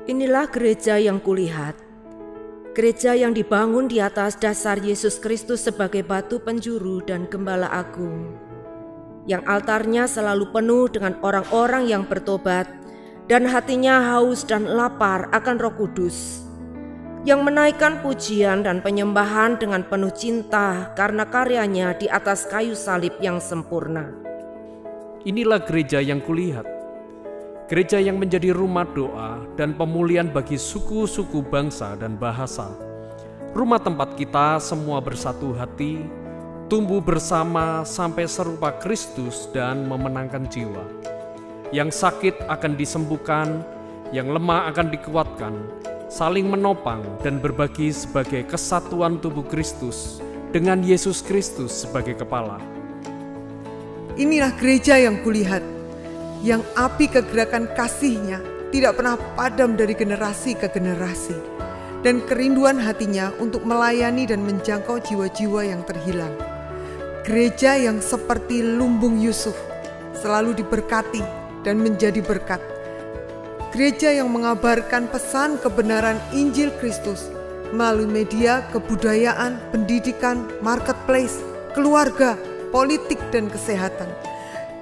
Inilah gereja yang kulihat, gereja yang dibangun di atas dasar Yesus Kristus sebagai batu penjuru dan gembala agung, yang altarnya selalu penuh dengan orang-orang yang bertobat dan hatinya haus dan lapar akan Roh Kudus, yang menaikkan pujian dan penyembahan dengan penuh cinta karena karyanya di atas kayu salib yang sempurna. Inilah gereja yang kulihat, gereja yang menjadi rumah doa dan pemulihan bagi suku-suku bangsa dan bahasa. Rumah tempat kita semua bersatu hati, tumbuh bersama sampai serupa Kristus dan memenangkan jiwa. Yang sakit akan disembuhkan, yang lemah akan dikuatkan, saling menopang dan berbagi sebagai kesatuan tubuh Kristus dengan Yesus Kristus sebagai kepala. Inilah gereja yang kulihat, yang api kegerakan kasih-Nya tidak pernah padam dari generasi ke generasi, dan kerinduan hatinya untuk melayani dan menjangkau jiwa-jiwa yang terhilang. Gereja yang seperti lumbung Yusuf, selalu diberkati dan menjadi berkat. Gereja yang mengabarkan pesan kebenaran Injil Kristus melalui media, kebudayaan, pendidikan, marketplace, keluarga, politik dan kesehatan.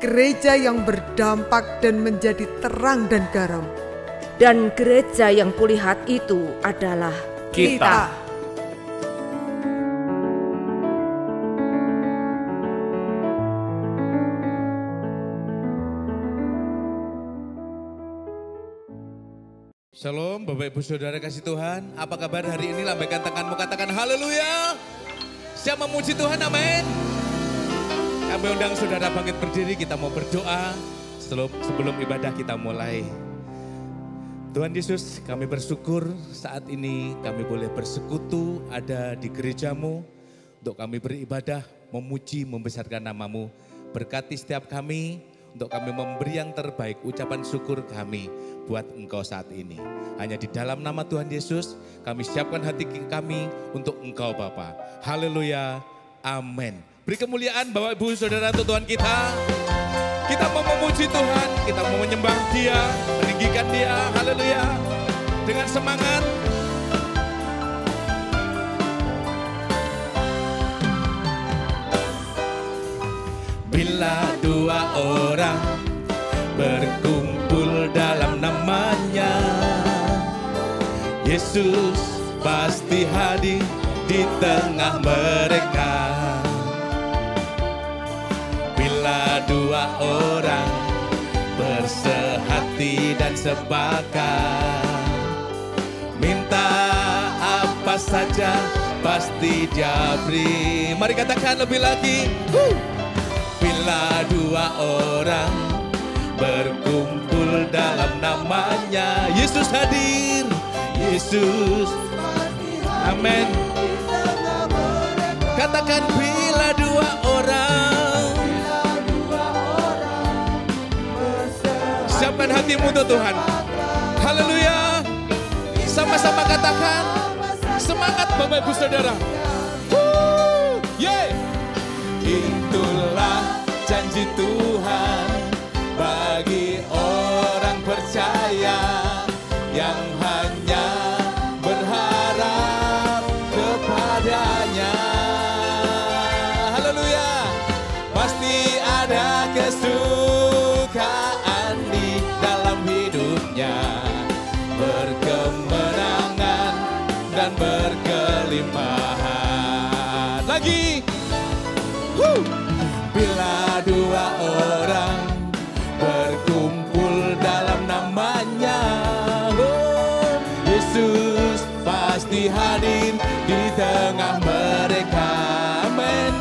Gereja yang berdampak dan menjadi terang dan garam. Dan gereja yang kulihat itu adalah kita. Shalom Bapak Ibu Saudara kasih Tuhan. Apa kabar hari ini? Lambaikan tanganmu, katakan haleluya. Siap memuji Tuhan, amin. Kami undang saudara bangkit berdiri, kita mau berdoa sebelum ibadah kita mulai. Tuhan Yesus, kami bersyukur saat ini kami boleh bersekutu ada di gereja-Mu untuk kami beribadah, memuji, membesarkan nama-Mu. Berkati setiap kami untuk kami memberi yang terbaik, ucapan syukur kami buat Engkau saat ini. Hanya di dalam nama Tuhan Yesus kami siapkan hati kami untuk Engkau Bapa. Haleluya, amin. Beri kemuliaan Bapak Ibu Saudara untuk Tuhan kita. Kita mau memuji Tuhan, kita mau menyembah Dia, meninggikan Dia. Haleluya. Dengan semangat. Bila dua orang berkumpul dalam nama-Nya, Yesus pasti hadir di tengah mereka. Bila dua orang bersehati dan sepakat, minta apa saja pasti Dia beri. Mari katakan lebih lagi. Bila dua orang berkumpul dalam nama-Nya, Yesus hadir. Yesus, amin. Katakan bila dua orang. Siapkan hatimu untuk Tuhan. Haleluya. Sama-sama katakan. Semangat Bapak Ibu Saudara. Yeah. Itulah janji Tuhan bagi orang percaya yang hanya berharap kepadanya. Haleluya. Pasti ada kesukaan di dalam hidupnya, berkemenangan dan berkelimpahan. Lagi. Bila dua orang berkumpul dalam nama-Nya, Yesus pasti hadir di tengah mereka. Amin.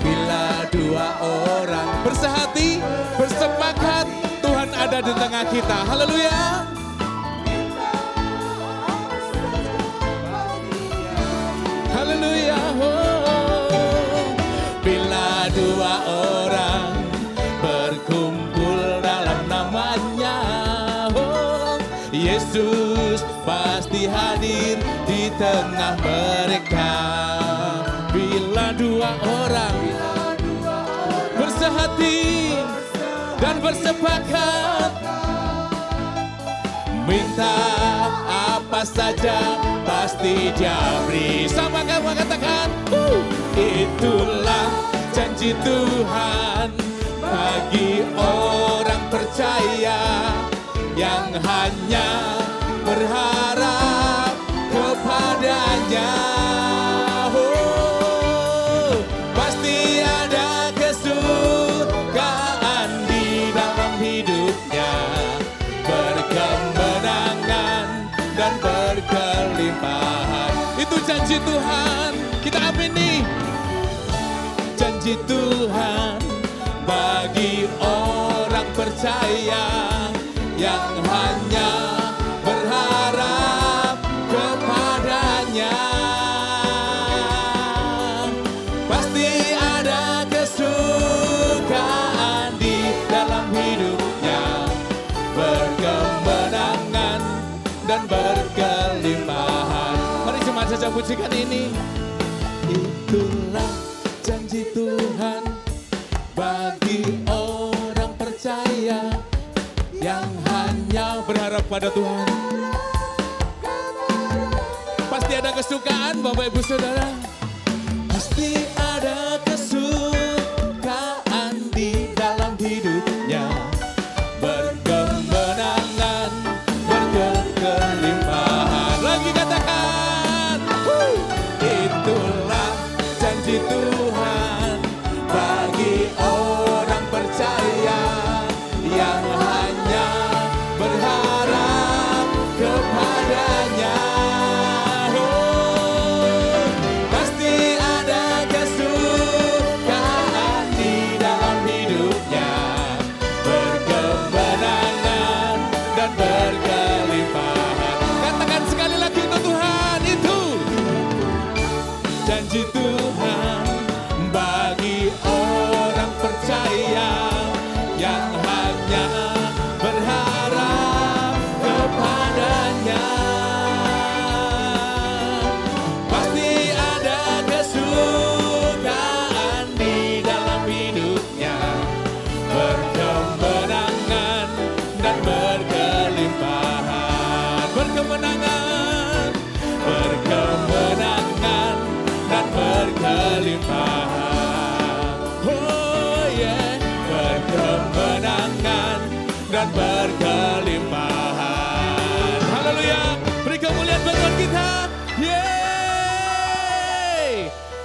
Bila dua orang bersehati, bersepakat, Tuhan ada di tengah kita. Haleluya. Haleluya. Bila dua orang berkumpul dalam nama-Nya, Yesus pasti hadir di tengah mereka. Bila dua orang bersehati dan bersepakat, minta apa saja pasti Dia beri. Sama kamu katakan, itulah janji Tuhan bagi orang percaya yang hanya berharap kepadanya. Pasti ada kesukaan di dalam hidupnya, berkemenangan dan berkelimpahan. Itu janji Tuhan, kita amini. Janji Tuhan bagi orang percaya yang hanya berharap kepadanya. Pasti ada kesukaan di dalam hidupnya, berkemenangan dan berkelimpahan. Mari jemaat saja pujikan ini. Itulah janji Tuhan bagi orang percaya yang hanya berharap pada Tuhan. Pasti ada kesukaan Bapak Ibu Saudara. Pasti ada kesukaan di dalam hidupnya, berkemenangan, berkelimpahan. Lagi katakan, itulah janji Tuhan bagi orang percaya yang hanya berharap kepadanya. Pasti ada kesukaan di dalam hidupnya, berkemenangan dan berkelimpahan. Katakan sekali lagi untuk Tuhan, itu janji Tuhan bagi orang percaya yang hanya berharap kepadanya. Pasti ada kesukaan di dalam hidupnya, berkemenangan dan berkelimpahan. Berkemenangan, berkemenangan dan berkelimpahan. Oh yeah, berkemenangan dan berkelimpahan. Haleluya, beri kemuliaan buat Tuhan kita. Yeay.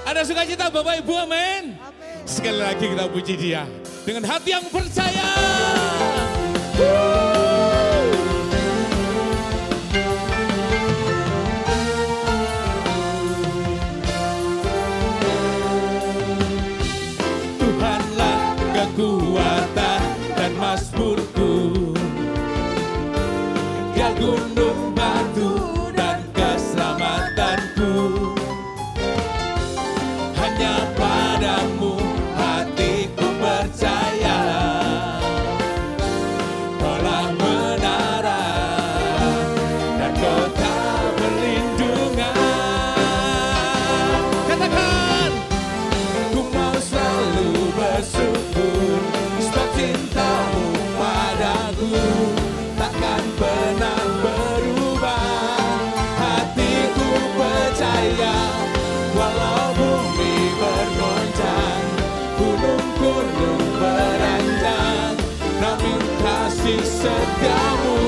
Ada sukacita Bapak Ibu, amin. Sekali lagi kita puji Dia dengan hati yang percaya. Tuhanlah kekuatan dan mazmurku, Dia gunung batu dan keselamatanku. Hanya padamu hatiku percaya, Kaulah menara dan kota perlindungan. Katakan, ku mau selalu bersyukur sebab cintamu padaku takkan pernah berubah. Hatiku percaya walau bumi bergoncang, gunung-gunung beranjak, namun kasih setiamu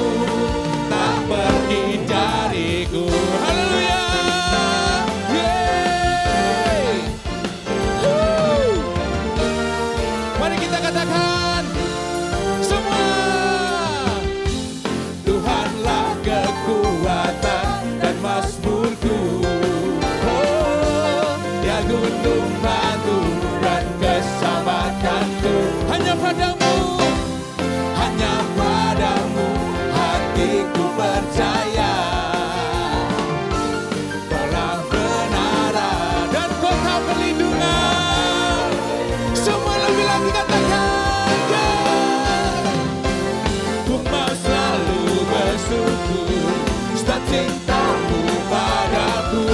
tak pergi dariku. Haleluya. Yeay. Mari kita katakan semua, Tuhanlah kekuatan dan mazmurku. Oh, Dia gunung batu dan keselamatanku. Hanya padamu, hanya padamu hatiku percaya, Kaulah menara dan kota perlindungan. Semua lebih lagi katakan, ku mau selalu bersyukur sebab cintamu padaku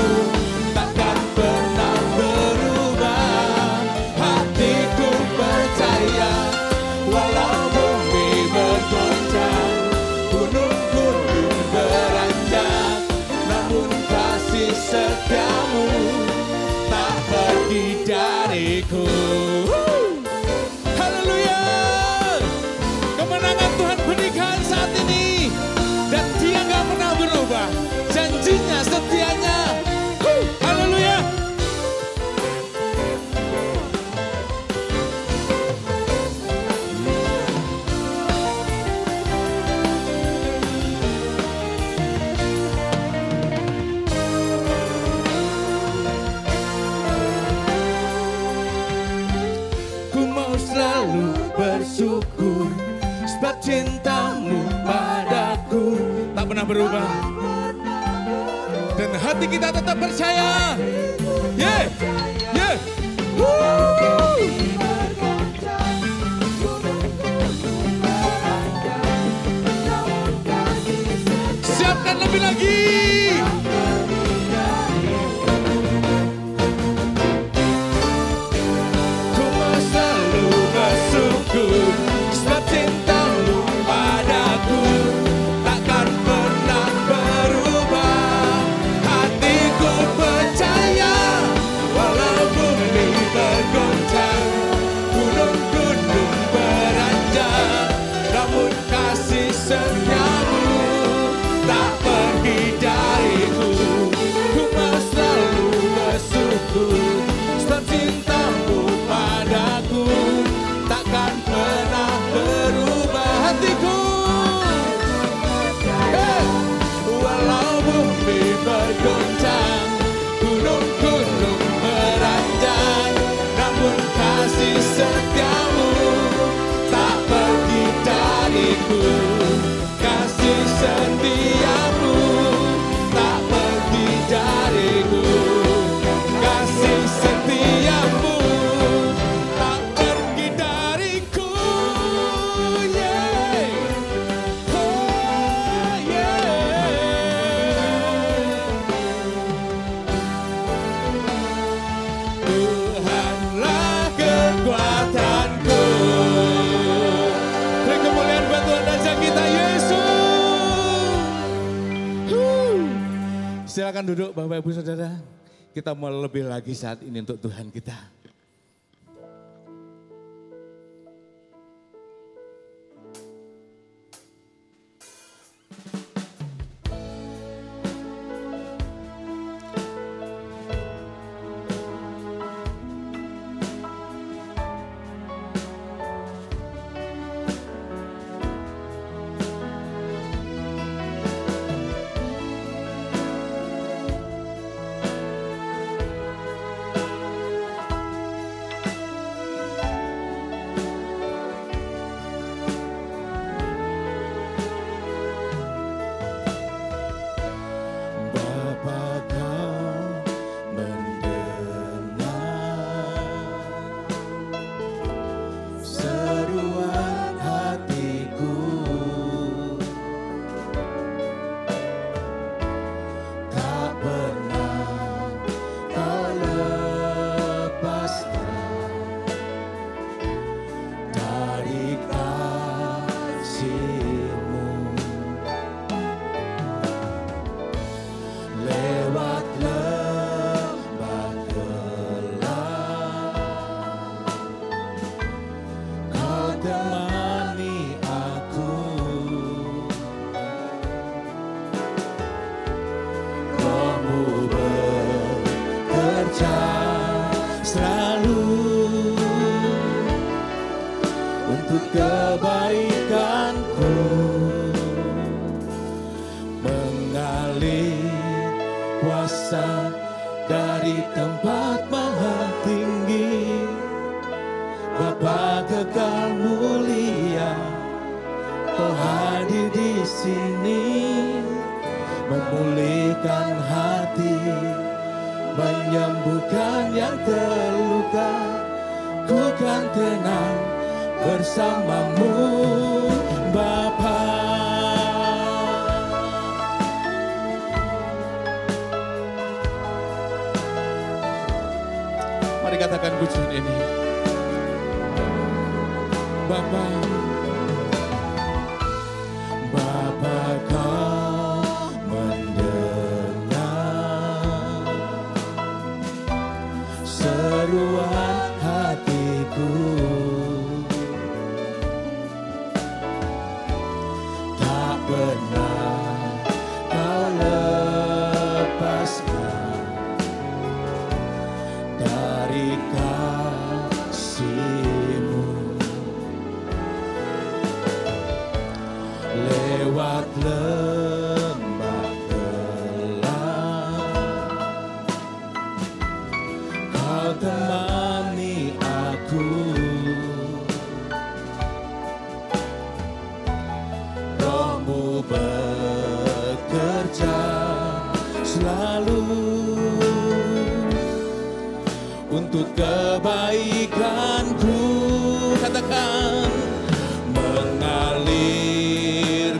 takkan pernah berubah. Hatiku percaya walau bumi bergoncang, gunung-gunung setiamu tak pergi dariku. Haleluya. Kemenangan Tuhan berikan saat ini, dan Dia gak pernah berubah. Janjinya, setianya. Haleluya. Ku mau selalu bersyukur sebab cintamu padaku tak pernah berubah, dan hati kita tetap percaya. Yeah, yeah. Siapkan lebih lagi. Ku mau selalu bersyukur sebab cintamu padaku takkan pernah berubah. Hatiku percaya walau bumi bergoncang, gunung-gunung beranjak, namun kasih setiamu tak pergi dariku. Ku mau selalu bersyukur sebab cintamu padaku takkan pernah berubah. Hatiku, walau bumi bergoncang, gunung-gunung beranjak, namun kasih setiamu tak pergi dariku. Kasih setiamu tak pergi dariku. Kasih setiamu tak pergi dariku. Yeah. Oh, yeah. Tuhanlah kekuatanku. Beri kemuliaan buat Tuhan Raja kita Yesus. Silakan duduk Bapak Ibu Saudara. Kita mau lebih lagi saat ini untuk Tuhan kita. Menyembuhkan yang terluka, ku kan tenang bersamamu Bapa. Mari katakan pujian ini. Bapa, Bapa kau mendengar bekerja selalu untuk kebaikanku. Katakan, mengalir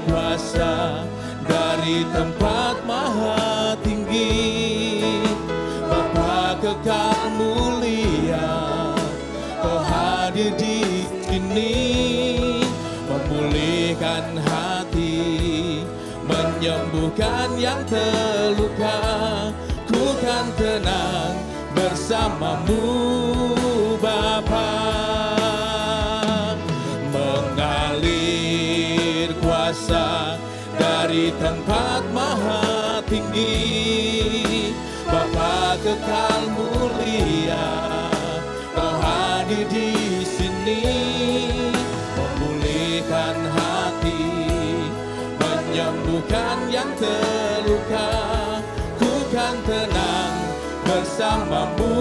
kuasa dari tempat maha tinggi, Bapa kekal mulia, Kau hadir di sini, memulihkan hati, menyembuhkan yang terluka. Ku kan tenang bersamamu Bapa. Mengalir kuasa dari tempat maha tinggi, Bapa kekal mulia, Kau hadir di sini, memulihkan hati, menyembuhkan yang terluka. Ku kan tenang bersamamu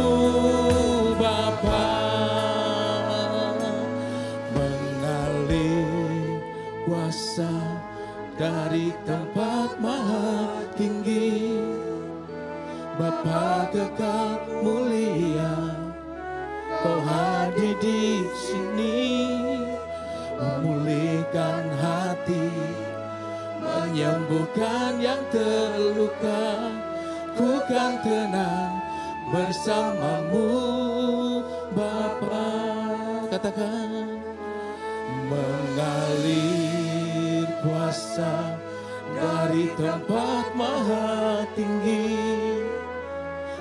Bapa. Mengalir kuasa dari tempat maha tinggi, Bapa kekal mulia, Kau hadir di sini, memulihkan hati, menyembuhkan yang terluka. Ku kan tenang bersamamu Bapa. Katakan, mengalir kuasa dari tempat maha tinggi,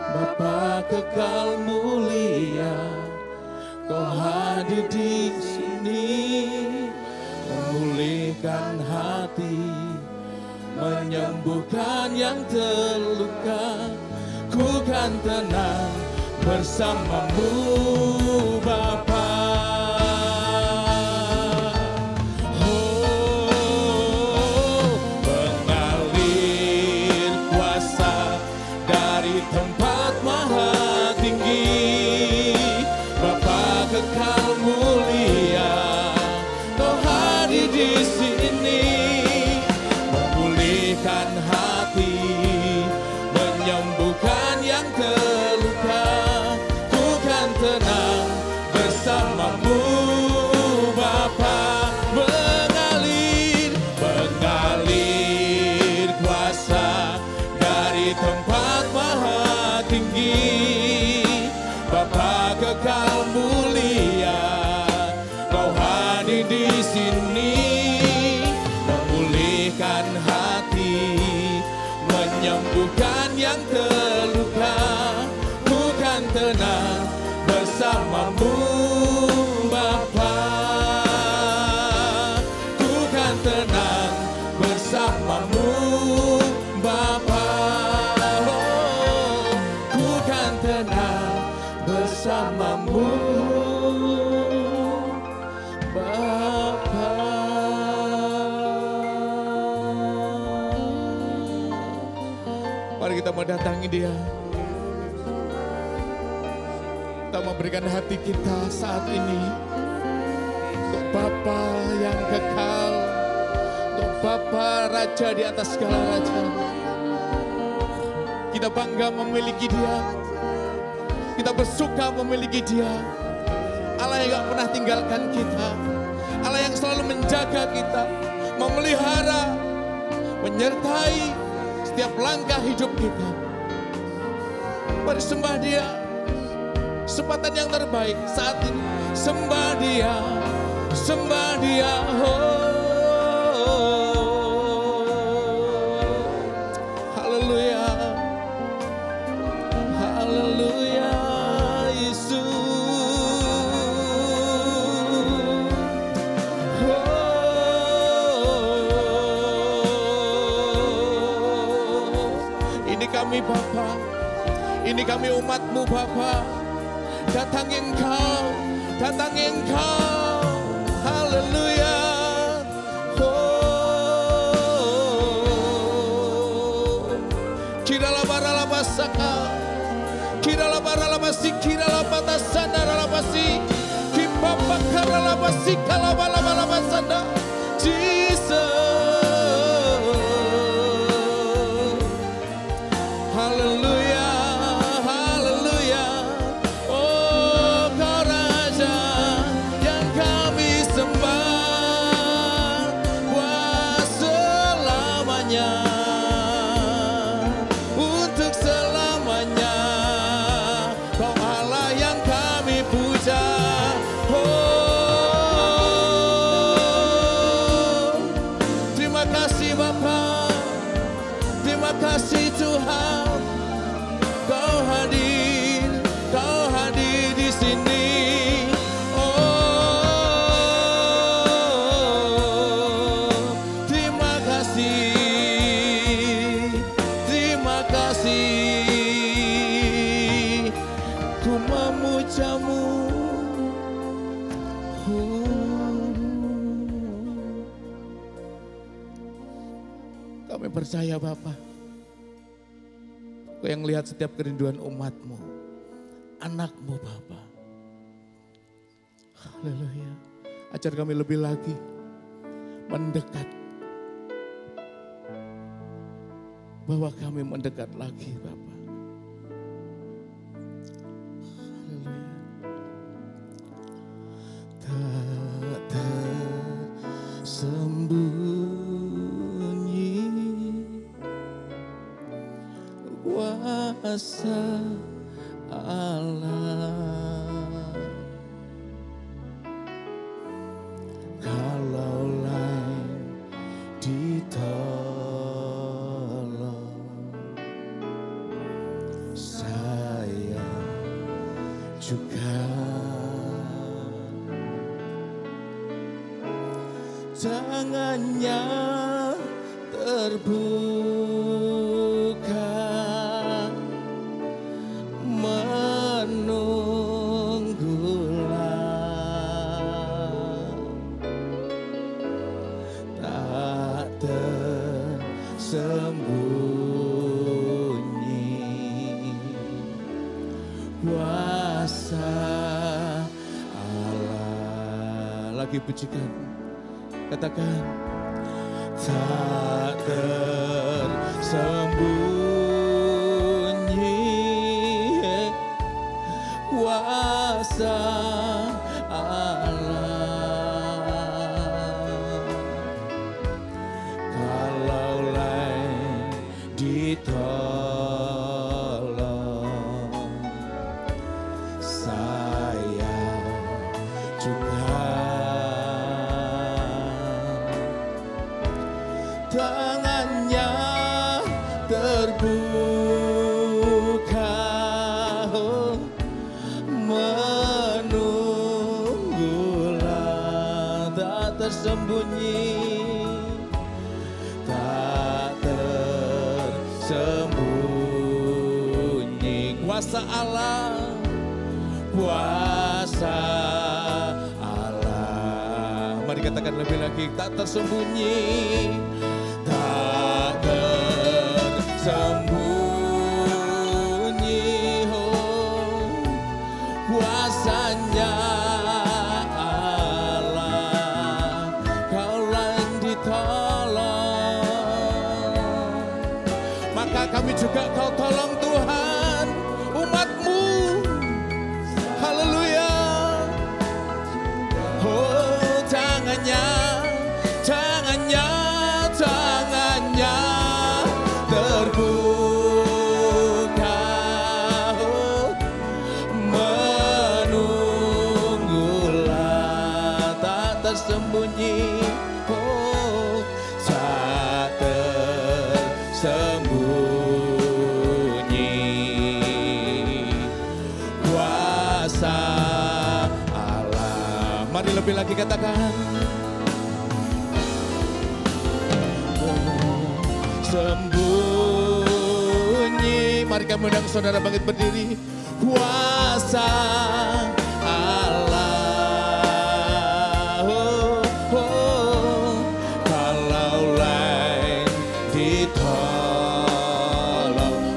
Bapa kekal mulia, Kau hadir di sini, memulihkan hati, menyembuhkan yang terluka. Ku kan tenang bersamamu Bapa. Oh, mengalir kuasa dari tempat maha tinggi, Bapa kekal mulia, Kau hadir di sini, memulihkan hati, menyembuhkan yang terluka. Ku kan tenang bersamamu Bapa. Mengalir kuasa dari tempat maha tinggi, Bapa kekal mulia, Kau hadir di sini, memulihkan hati, menyembuhkan yang terluka. Ku kan tenang bersamamu Bapa. Ku kan tenang bersamamu Bapa. Oh, ku kan tenang bersamamu Bapa. Mari kita mendatangi Dia. Kita memberikan hati kita saat ini untuk Bapa yang kekal, untuk Bapa Raja di atas segala raja. Kita bangga memiliki Dia, kita bersuka memiliki Dia. Allah yang gak pernah tinggalkan kita, Allah yang selalu menjaga kita, memelihara, menyertai setiap langkah hidup kita. Mari sembah Dia. Kesempatan yang terbaik saat ini, sembah Dia, sembah Dia. Haleluya, haleluya Yesus. Ini kami Bapa, ini kami umat-Mu Bapa. Datang Engkau, datang Engkau, haleluya. Oh, kirala barala basaka, kirala barala basi, kirala batasana rala basi, kipapa karala basi, kalaba laba laba sana, Jesus. kasih Tuhan, Kau hadir di sini. Terima kasih, ku memujamu. Kami percaya Bapa, Kau yang lihat setiap kerinduan umat-Mu, anak-Mu Bapa. Haleluya. Ajar kami lebih lagi mendekat, bahwa kami mendekat lagi Bapa. Haleluya. Tak tersembunyi kuasa Allah, kalaulah ditolong, saya juga tangannya terbuka menunggulah, tak tersembunyi kuasa Allah. Lagi pujikan, katakan, tak tersembunyi kuasa Allah, kalaulah ditolong, saya juga tangannya terbuka menunggulah, tak tersembunyi, tak tersembunyi kuasa Allah, kuasa Allah. Mari katakan lebih lagi, tak tersembunyi, tak tersembunyi, kuasanya Allah, Kaulah yang ditolong, maka kami juga Kau tolong Tuhan, umat-Mu. Haleluya. Oh, tangannya terbuka menunggulah, tak tersembunyi, oh, tak tersembunyi kuasa Allah. Mari lebih lagi katakan, sembunyi. Mari kami undang saudara bangkit berdiri. Kuasa Allah, oh, oh, kalaulah ditolong,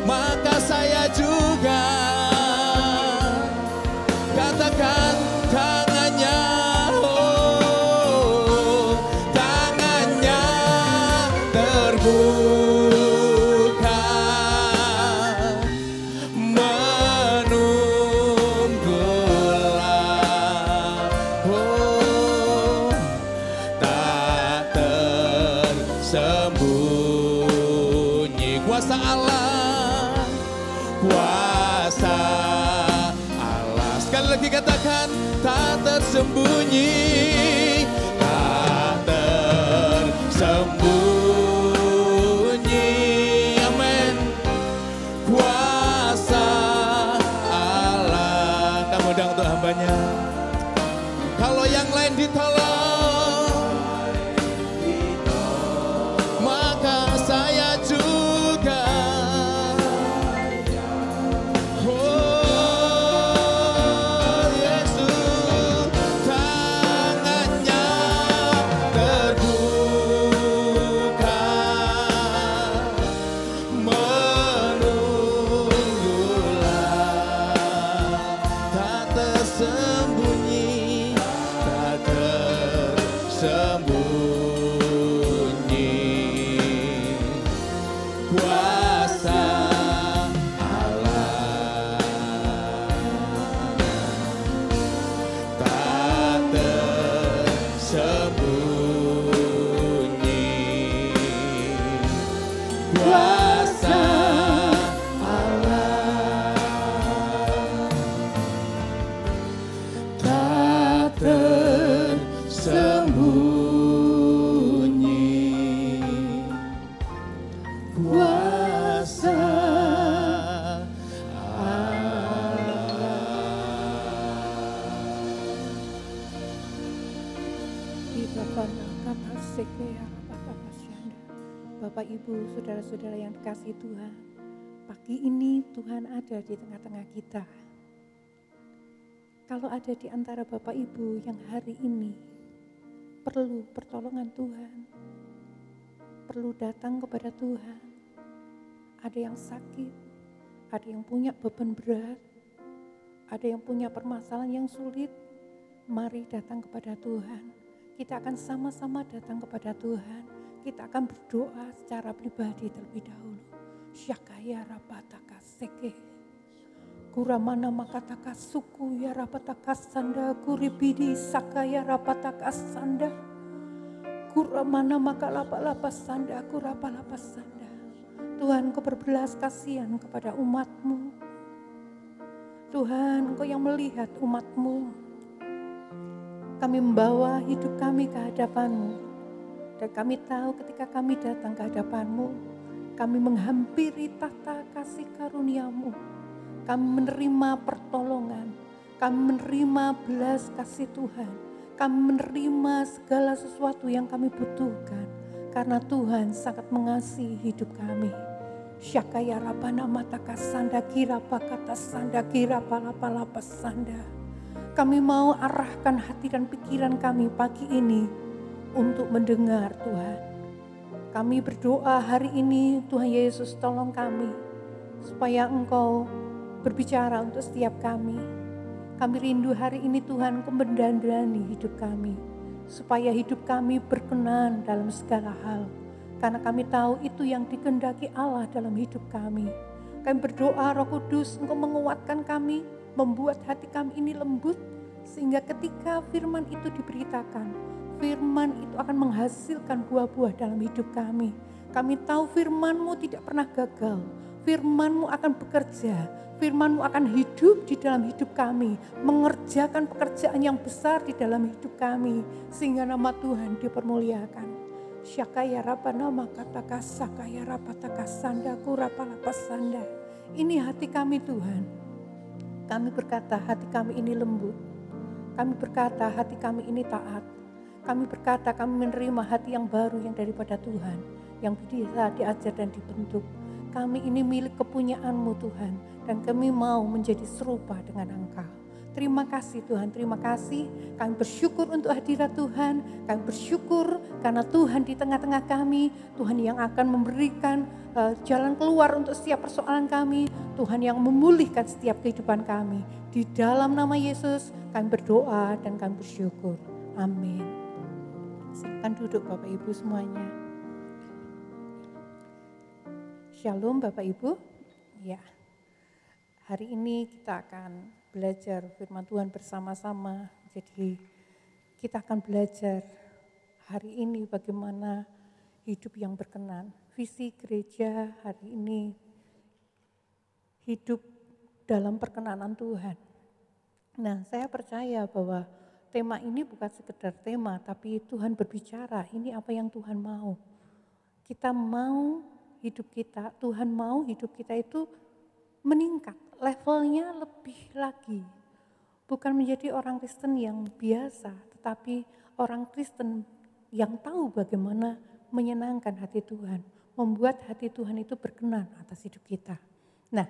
maka saya juga. Katakan, tangannya, oh, tangannya terbuka menunggulah, oh, tak tersembunyi kuasa Allah, kuasa Allah. Sekali lagi katakan, tak tersembunyi, tak tersembunyi, amin. kuasa Bapak Ibu, saudara-saudara yang dikasihi Tuhan, pagi ini Tuhan ada di tengah-tengah kita. Kalau ada di antara Bapak Ibu yang hari ini perlu pertolongan Tuhan, perlu datang kepada Tuhan, ada yang sakit, ada yang punya beban berat, ada yang punya permasalahan yang sulit, mari datang kepada Tuhan. Kita akan sama-sama datang kepada Tuhan. Kita akan berdoa secara pribadi terlebih dahulu. Syakaya rapataka seke. Kuramana makataka suku ya rapataka sanda. Kuribidi sakaya rapataka sanda. Kuramana makalapa-lapa sanda. Kurapa-lapa sanda. Tuhan, Engkau berbelas kasihan kepada umat-Mu. Tuhan, Engkau yang melihat umat-Mu. Kami membawa hidup kami ke hadapan-Mu. Dan kami tahu ketika kami datang ke hadapan-Mu, kami menghampiri tahta kasih karunia-Mu. Kami menerima pertolongan, kami menerima belas kasih Tuhan. Kami menerima segala sesuatu yang kami butuhkan. Karena Tuhan sangat mengasihi hidup kami. Syakaya rapana mataka sanda kira pakata sanda kira palapa-lapa sanda. Kami mau arahkan hati dan pikiran kami pagi ini untuk mendengar Tuhan. Kami berdoa hari ini, Tuhan Yesus tolong kami supaya Engkau berbicara untuk setiap kami. Kami rindu hari ini Tuhan, Engkau mendandani hidup kami supaya hidup kami berkenan dalam segala hal. Karena kami tahu itu yang dikehendaki Allah dalam hidup kami. Kami berdoa Roh Kudus, Engkau menguatkan kami, membuat hati kami ini lembut sehingga ketika firman itu diberitakan, firman itu akan menghasilkan buah-buah dalam hidup kami. Kami tahu firman-Mu tidak pernah gagal. Firman-Mu akan bekerja. Firman-Mu akan hidup di dalam hidup kami. Mengerjakan pekerjaan yang besar di dalam hidup kami. Sehingga nama Tuhan dipermuliakan. Syakaya rapana makataka sakaya rapataka sanda kurapalapa sanda. Ini hati kami Tuhan. Kami berkata hati kami ini lembut. Kami berkata hati kami ini taat. Kami berkata kami menerima hati yang baru yang daripada Tuhan, yang bisa diajar dan dibentuk. Kami ini milik kepunyaan-Mu Tuhan, dan kami mau menjadi serupa dengan Engkau. Terima kasih Tuhan, terima kasih. Kami bersyukur untuk hadirat Tuhan, kami bersyukur karena Tuhan di tengah-tengah kami, Tuhan yang akan memberikan jalan keluar untuk setiap persoalan kami, Tuhan yang memulihkan setiap kehidupan kami. Di dalam nama Yesus kami berdoa dan kami bersyukur. Amin. Silakan duduk Bapak Ibu semuanya. Shalom Bapak Ibu. Ya, hari ini kita akan belajar firman Tuhan bersama-sama. Jadi kita akan belajar hari ini bagaimana hidup yang berkenan. Visi gereja hari ini hidup dalam perkenanan Tuhan. Nah, saya percaya bahwa tema ini bukan sekedar tema, tapi Tuhan berbicara, ini apa yang Tuhan mau. Kita mau hidup kita, Tuhan mau hidup kita itu meningkat, levelnya lebih lagi. Bukan menjadi orang Kristen yang biasa, tetapi orang Kristen yang tahu bagaimana menyenangkan hati Tuhan, membuat hati Tuhan itu berkenan atas hidup kita. Nah,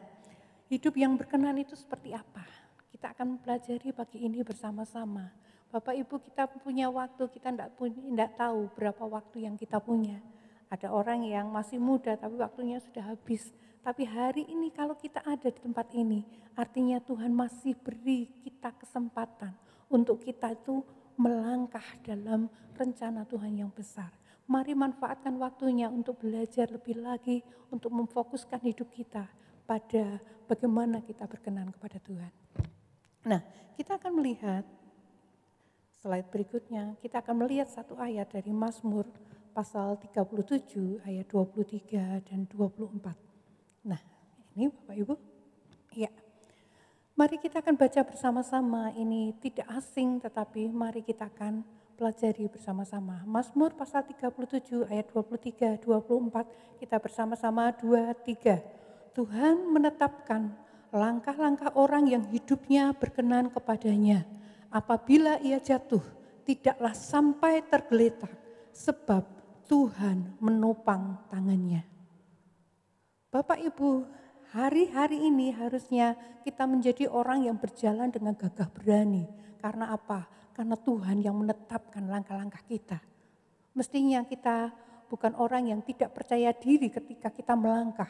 hidup yang berkenan itu seperti apa? Kita akan pelajari pagi ini bersama-sama. Bapak Ibu, kita punya waktu, kita tidak tahu berapa waktu yang kita punya. Ada orang yang masih muda tapi waktunya sudah habis. Tapi hari ini kalau kita ada di tempat ini, artinya Tuhan masih beri kita kesempatan untuk kita itu melangkah dalam rencana Tuhan yang besar. Mari manfaatkan waktunya untuk belajar lebih lagi, untuk memfokuskan hidup kita pada bagaimana kita berkenan kepada Tuhan. Nah, kita akan melihat slide berikutnya, kita akan melihat satu ayat dari Mazmur pasal 37 ayat 23 dan 24. Nah, ini Bapak Ibu. Ya. Mari kita akan baca bersama-sama, ini tidak asing tetapi mari kita akan pelajari bersama-sama. Mazmur pasal 37 ayat 23, 24, kita bersama-sama 2, 3. Tuhan menetapkan langkah-langkah orang yang hidupnya berkenan kepadanya. Apabila ia jatuh, tidaklah sampai tergeletak, sebab Tuhan menopang tangannya. Bapak Ibu, hari-hari ini harusnya kita menjadi orang yang berjalan dengan gagah berani. Karena apa? Karena Tuhan yang menetapkan langkah-langkah kita. Mestinya kita bukan orang yang tidak percaya diri ketika kita melangkah.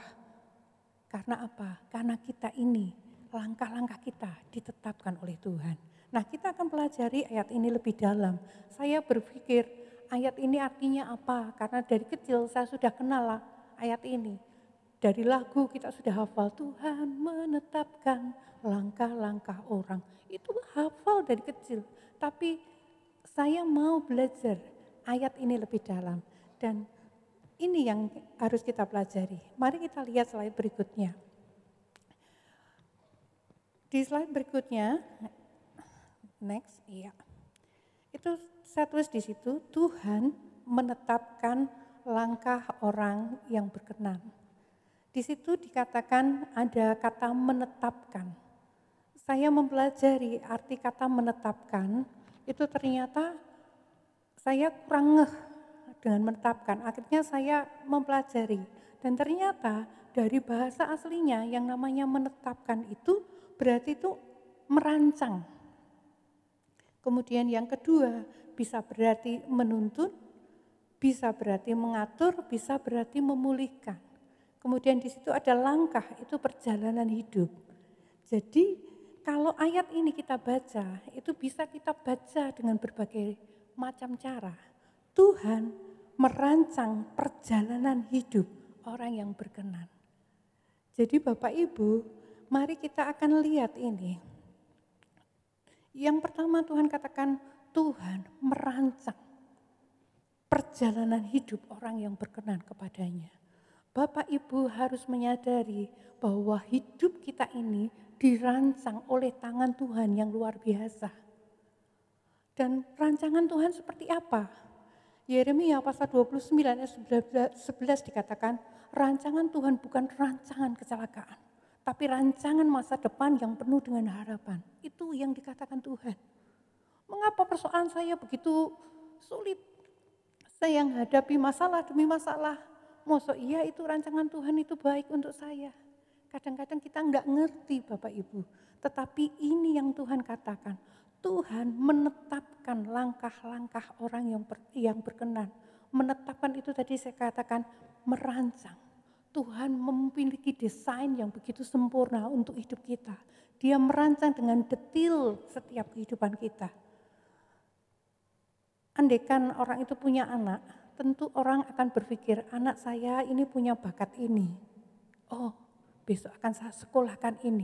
Karena apa? Karena kita ini, langkah-langkah kita ditetapkan oleh Tuhan. Nah, kita akan pelajari ayat ini lebih dalam. Saya berpikir ayat ini artinya apa? Karena dari kecil saya sudah kenal ayat ini. Dari lagu kita sudah hafal, Tuhan menetapkan langkah-langkah orang. Itu hafal dari kecil. Tapi saya mau belajar ayat ini lebih dalam. Dan ini yang harus kita pelajari. Mari kita lihat slide berikutnya. Di slide berikutnya, next, iya. Itu saya tulis di situ, Tuhan menetapkan langkah orang yang berkenan. Di situ dikatakan ada kata menetapkan. Saya mempelajari arti kata menetapkan, itu ternyata saya kurang ngeh dengan menetapkan. Akhirnya saya mempelajari dan ternyata dari bahasa aslinya yang namanya menetapkan itu berarti itu merancang. Kemudian yang kedua bisa berarti menuntun, bisa berarti mengatur, bisa berarti memulihkan. Kemudian di situ ada langkah, itu perjalanan hidup. Jadi kalau ayat ini kita baca, itu bisa kita baca dengan berbagai macam cara. Tuhan merancang perjalanan hidup orang yang berkenan. Jadi Bapak Ibu, mari kita akan lihat ini. Yang pertama Tuhan katakan, Tuhan merancang perjalanan hidup orang yang berkenan kepadanya. Bapak Ibu harus menyadari bahwa hidup kita ini dirancang oleh tangan Tuhan yang luar biasa. Dan rancangan Tuhan seperti apa? Yeremia pasal 29 ayat 11 dikatakan, rancangan Tuhan bukan rancangan kecelakaan, tapi rancangan masa depan yang penuh dengan harapan. Itu yang dikatakan Tuhan. Mengapa persoalan saya begitu sulit? Saya menghadapi masalah demi masalah. Mosok iya itu rancangan Tuhan itu baik untuk saya. Kadang-kadang kita enggak ngerti Bapak Ibu. Tetapi ini yang Tuhan katakan. Tuhan menetapkan langkah-langkah orang yang berkenan. Menetapkan itu tadi saya katakan merancang. Tuhan memiliki desain yang begitu sempurna untuk hidup kita. Dia merancang dengan detil setiap kehidupan kita. Andaikan orang itu punya anak, tentu orang akan berpikir, anak saya ini punya bakat ini. Oh, besok akan saya sekolahkan ini.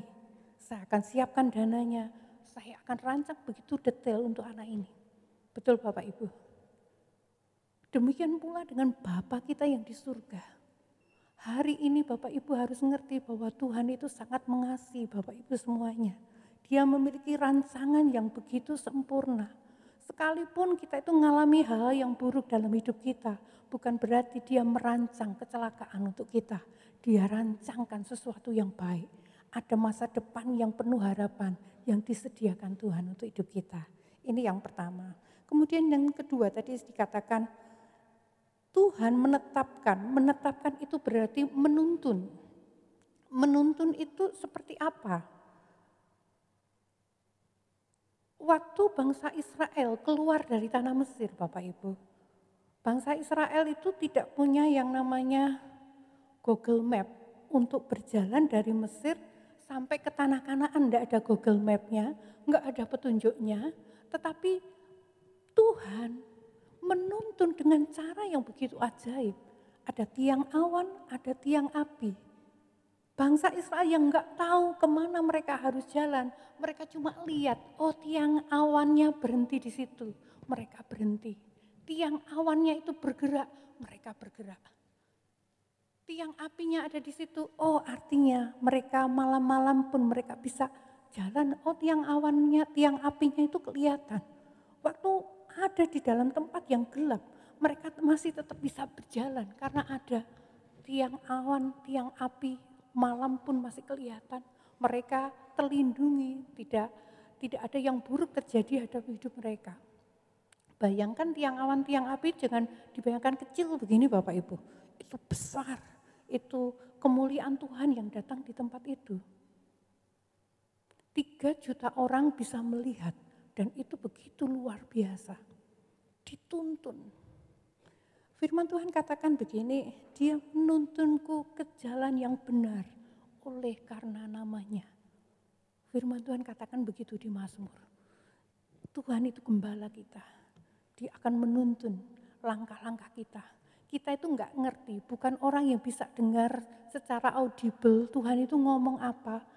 Saya akan siapkan dananya. Saya akan rancang begitu detail untuk anak ini. Betul Bapak Ibu? Demikian pula dengan Bapa kita yang di surga. Hari ini Bapak Ibu harus ngerti bahwa Tuhan itu sangat mengasihi Bapak Ibu semuanya. Dia memiliki rancangan yang begitu sempurna. Sekalipun kita itu mengalami hal yang buruk dalam hidup kita, bukan berarti dia merancang kecelakaan untuk kita. Dia rancangkan sesuatu yang baik. Ada masa depan yang penuh harapan yang disediakan Tuhan untuk hidup kita. Ini yang pertama. Kemudian yang kedua tadi dikatakan Tuhan menetapkan itu berarti menuntun. Menuntun itu seperti apa? Waktu bangsa Israel keluar dari tanah Mesir, Bapak Ibu. Bangsa Israel itu tidak punya yang namanya Google Map untuk berjalan dari Mesir sampai ke tanah Kanaan. Tidak ada Google Map-nya, nggak ada petunjuknya. Tetapi Tuhan menuntun dengan cara yang begitu ajaib. Ada tiang awan, ada tiang api. Bangsa Israel yang nggak tahu kemana mereka harus jalan, mereka cuma lihat, oh tiang awannya berhenti di situ, mereka berhenti. Tiang awannya itu bergerak, mereka bergerak. Tiang apinya ada di situ, oh artinya mereka malam-malam pun mereka bisa jalan, oh tiang awannya, tiang apinya itu kelihatan. Waktu ada di dalam tempat yang gelap, mereka masih tetap bisa berjalan karena ada tiang awan, tiang api, malam pun masih kelihatan. Mereka terlindungi, tidak ada yang buruk terjadi hadap hidup mereka. Bayangkan tiang awan, tiang api, jangan dibayangkan kecil begini Bapak Ibu. Itu besar, itu kemuliaan Tuhan yang datang di tempat itu. 3 juta orang bisa melihat dan itu begitu luar biasa. Dituntun. Firman Tuhan katakan begini, dia menuntunku ke jalan yang benar oleh karena namanya. Firman Tuhan katakan begitu di Mazmur. Tuhan itu gembala kita. Dia akan menuntun langkah-langkah kita. Kita itu enggak ngerti, bukan orang yang bisa dengar secara audible Tuhan itu ngomong apa.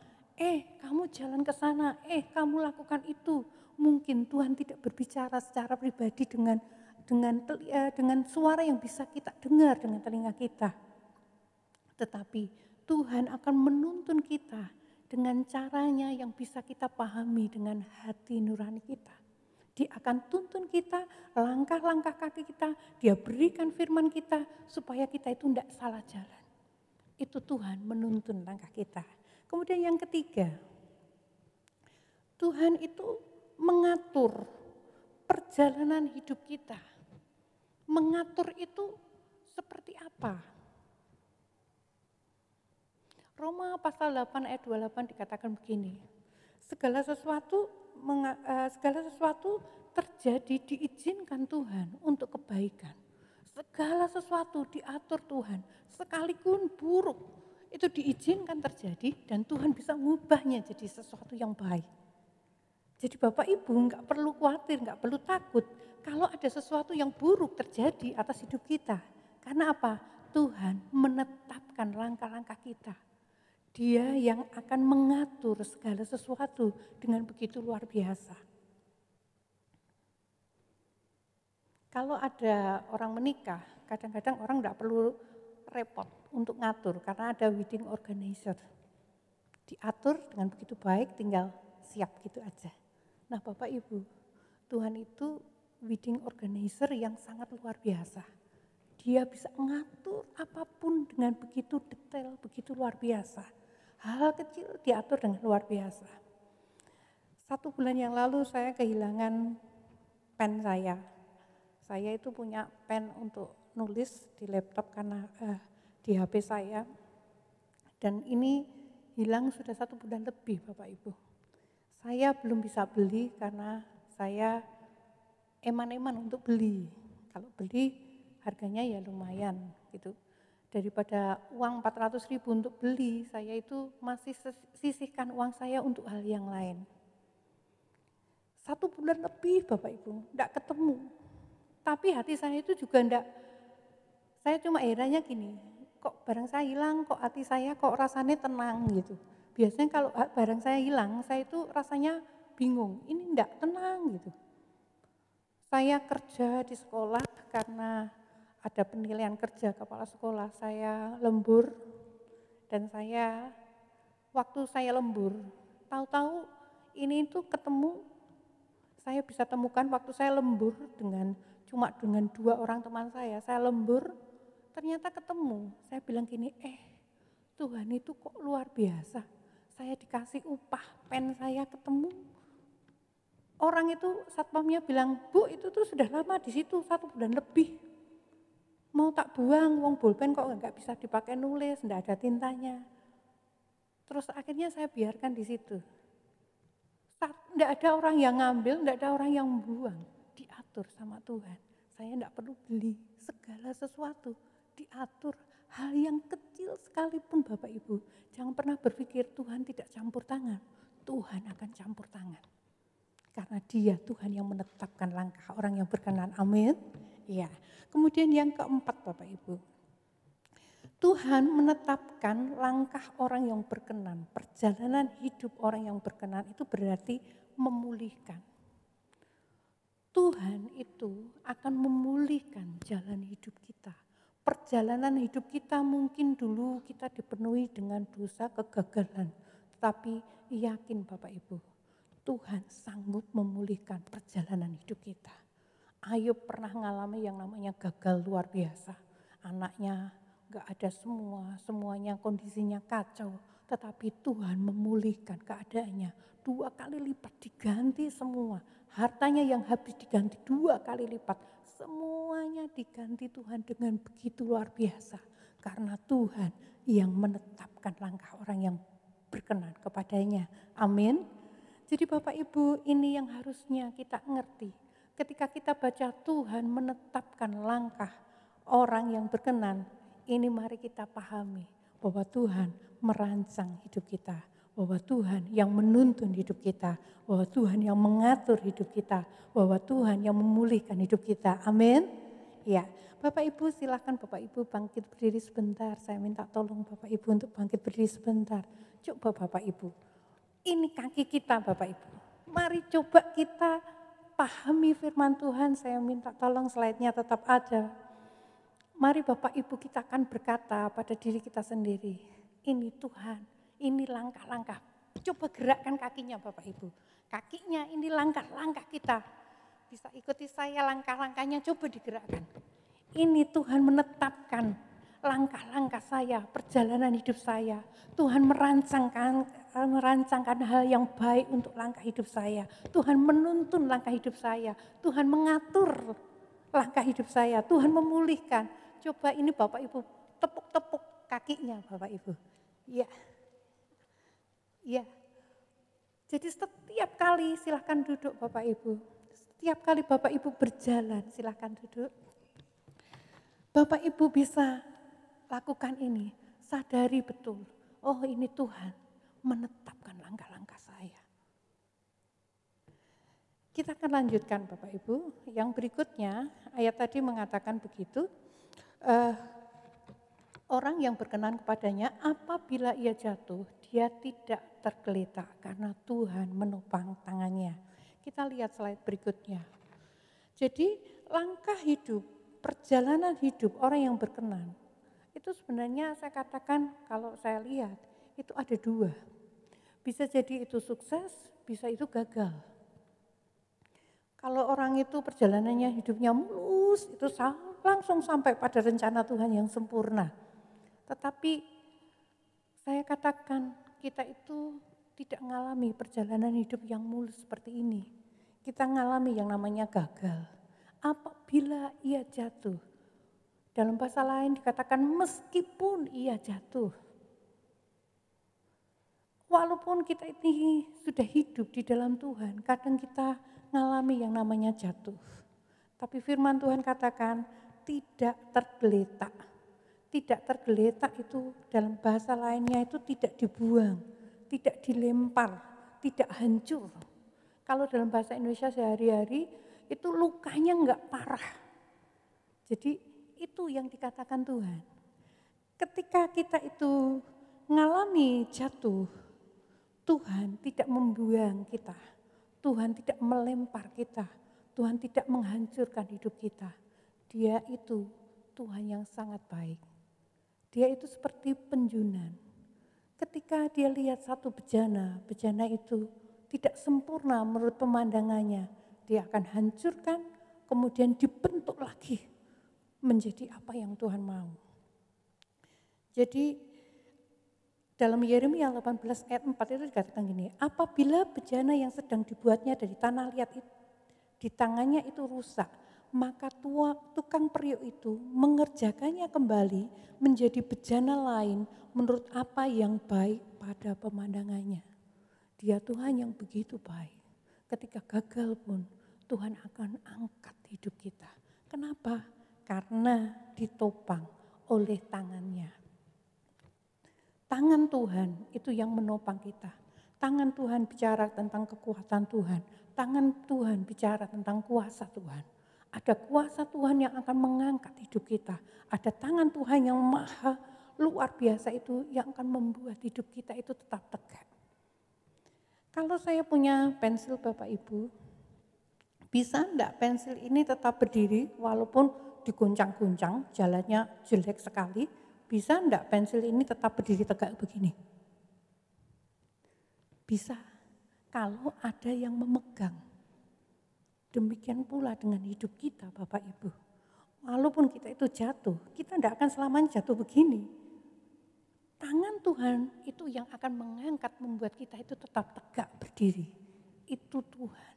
Kamu jalan ke sana, kamu lakukan itu. Mungkin Tuhan tidak berbicara secara pribadi dengan suara yang bisa kita dengar dengan telinga kita. Tetapi Tuhan akan menuntun kita dengan caranya yang bisa kita pahami dengan hati nurani kita. Dia akan tuntun kita, langkah-langkah kaki kita, dia berikan firman kita supaya kita itu tidak salah jalan. Itu Tuhan menuntun langkah kita. Kemudian yang ketiga, Tuhan itu mengatur perjalanan hidup kita. Mengatur itu seperti apa? Roma pasal 8 ayat 28 dikatakan begini, segala sesuatu terjadi diizinkan Tuhan untuk kebaikan. Segala sesuatu diatur Tuhan, sekalipun buruk itu diizinkan terjadi dan Tuhan bisa mengubahnya jadi sesuatu yang baik. Jadi Bapak Ibu nggak perlu khawatir, nggak perlu takut kalau ada sesuatu yang buruk terjadi atas hidup kita. Karena apa? Tuhan menetapkan langkah-langkah kita. Dia yang akan mengatur segala sesuatu dengan begitu luar biasa. Kalau ada orang menikah, kadang-kadang orang nggak perlu repot untuk ngatur karena ada wedding organizer. Diatur dengan begitu baik, tinggal siap gitu aja. Nah Bapak Ibu, Tuhan itu wedding organizer yang sangat luar biasa. Dia bisa mengatur apapun dengan begitu detail, begitu luar biasa. Hal kecil diatur dengan luar biasa. 1 bulan yang lalu saya kehilangan pen saya. Saya itu punya pen untuk nulis di laptop karena di HP saya. Dan ini hilang sudah 1 bulan lebih Bapak Ibu. Saya belum bisa beli karena saya eman-eman untuk beli. Kalau beli harganya ya lumayan gitu. Daripada uang 400.000 untuk beli, saya itu masih sisihkan uang saya untuk hal yang lain. 1 bulan lebih Bapak Ibu, enggak ketemu. Tapi hati saya itu juga enggak, saya cuma herannya gini, kok barang saya hilang, kok hati saya kok rasanya tenang gitu. Biasanya kalau barang saya hilang, saya itu rasanya bingung, ini enggak tenang gitu. Saya kerja di sekolah karena ada penilaian kerja kepala sekolah, saya lembur dan waktu saya lembur, tahu-tahu ini itu ketemu, saya bisa temukan waktu saya lembur cuma dengan 2 orang teman saya lembur, ternyata ketemu, saya bilang gini, Tuhan itu kok luar biasa, saya dikasih upah, pen saya ketemu, orang itu satpamnya bilang, Bu itu tuh sudah lama di situ 1 bulan lebih. Mau tak buang, uang bolpen kok nggak bisa dipakai nulis, nggak ada tintanya. Terus akhirnya saya biarkan di situ. Nggak ada orang yang ngambil, nggak ada orang yang buang. Diatur sama Tuhan. Saya nggak perlu beli segala sesuatu. Diatur hal yang kecil sekalipun Bapak Ibu. Jangan pernah berpikir Tuhan tidak campur tangan. Tuhan akan campur tangan. Karena Dia Tuhan yang menetapkan langkah orang yang berkenan. Amin. Ya. Kemudian yang keempat Bapak Ibu. Tuhan menetapkan langkah orang yang berkenan. Perjalanan hidup orang yang berkenan itu berarti memulihkan. Tuhan itu akan memulihkan jalan hidup kita. Perjalanan hidup kita mungkin dulu kita dipenuhi dengan dosa, kegagalan. Tetapi yakin Bapak Ibu, Tuhan sanggup memulihkan perjalanan hidup kita. Ayub pernah mengalami yang namanya gagal luar biasa. Anaknya gak ada semuanya kondisinya kacau. Tetapi Tuhan memulihkan keadaannya. 2 kali lipat diganti semua. Hartanya yang habis diganti 2 kali lipat. Semuanya diganti Tuhan dengan begitu luar biasa. Karena Tuhan yang menetapkan langkah orang yang berkenan kepadanya. Amin. Jadi Bapak Ibu, ini yang harusnya kita ngerti. Ketika kita baca Tuhan menetapkan langkah orang yang berkenan, ini mari kita pahami bahwa Tuhan merancang hidup kita, bahwa Tuhan yang menuntun hidup kita, bahwa Tuhan yang mengatur hidup kita, bahwa Tuhan yang memulihkan hidup kita. Amin. Ya, Bapak Ibu silakan Bapak Ibu bangkit berdiri sebentar. Saya minta tolong Bapak Ibu untuk bangkit berdiri sebentar. Coba Bapak Ibu, ini kaki kita Bapak Ibu. Mari coba kita pahami firman Tuhan. Saya minta tolong slide-nya tetap ada. Mari Bapak Ibu kita akan berkata pada diri kita sendiri. Ini Tuhan, ini langkah-langkah. Coba gerakkan kakinya Bapak Ibu. Kakinya ini langkah-langkah kita. Bisa ikuti saya langkah-langkahnya, coba digerakkan. Ini Tuhan menetapkan langkah-langkah saya, perjalanan hidup saya. Tuhan merancangkan hal yang baik untuk langkah hidup saya. Tuhan menuntun langkah hidup saya. Tuhan mengatur langkah hidup saya. Tuhan memulihkan. Coba ini Bapak Ibu tepuk-tepuk kakinya Bapak Ibu. Ya. Ya. Jadi setiap kali silahkan duduk Bapak Ibu. Setiap kali Bapak Ibu berjalan silahkan duduk. Bapak Ibu bisa lakukan ini. Sadari betul. Oh ini Tuhan menetapkan langkah-langkah saya. Kita akan lanjutkan Bapak Ibu. Yang berikutnya ayat tadi mengatakan begitu. Orang yang berkenan kepadanya apabila ia jatuh dia tidak tergeletak karena Tuhan menopang tangannya. Kita lihat slide berikutnya. Jadi langkah hidup, perjalanan hidup orang yang berkenan. Itu sebenarnya saya katakan kalau saya lihat itu ada 2. Bisa jadi itu sukses, bisa itu gagal. Kalau orang itu perjalanannya hidupnya mulus, itu langsung sampai pada rencana Tuhan yang sempurna. Tetapi saya katakan kita itu tidak mengalami perjalanan hidup yang mulus seperti ini. Kita mengalami yang namanya gagal. Apabila ia jatuh, dalam bahasa lain dikatakan meskipun ia jatuh. Walaupun kita ini sudah hidup di dalam Tuhan, kadang kita mengalami yang namanya jatuh. Tapi firman Tuhan katakan tidak tergeletak. Tidak tergeletak itu dalam bahasa lainnya itu tidak dibuang, tidak dilempar, tidak hancur. Kalau dalam bahasa Indonesia sehari-hari itu lukanya enggak parah. Jadi itu yang dikatakan Tuhan. Ketika kita itu mengalami jatuh, Tuhan tidak membuang kita. Tuhan tidak melempar kita. Tuhan tidak menghancurkan hidup kita. Dia itu Tuhan yang sangat baik. Dia itu seperti penjunan. Ketika dia lihat satu bejana, bejana itu tidak sempurna menurut pemandangannya. Dia akan hancurkan, kemudian dibentuk lagi menjadi apa yang Tuhan mau. Jadi dalam Yeremia 18 ayat 4 itu dikatakan gini, apabila bejana yang sedang dibuatnya dari tanah liat itu, di tangannya itu rusak, maka tukang periuk itu mengerjakannya kembali menjadi bejana lain menurut apa yang baik pada pemandangannya. Dia Tuhan yang begitu baik. Ketika gagal pun Tuhan akan angkat hidup kita. Kenapa? Karena ditopang oleh tangannya. Tangan Tuhan itu yang menopang kita. Tangan Tuhan bicara tentang kekuatan Tuhan. Tangan Tuhan bicara tentang kuasa Tuhan. Ada kuasa Tuhan yang akan mengangkat hidup kita. Ada tangan Tuhan yang maha luar biasa itu yang akan membuat hidup kita itu tetap tegak. Kalau saya punya pensil Bapak Ibu, bisa enggak pensil ini tetap berdiri walaupun diguncang-guncang, jalannya jelek sekali? Bisa enggak pensil ini tetap berdiri tegak begini? Bisa, kalau ada yang memegang. Demikian pula dengan hidup kita Bapak Ibu. Walaupun kita itu jatuh, kita tidak akan selamanya jatuh begini. Tangan Tuhan itu yang akan mengangkat, membuat kita itu tetap tegak berdiri. Itu Tuhan.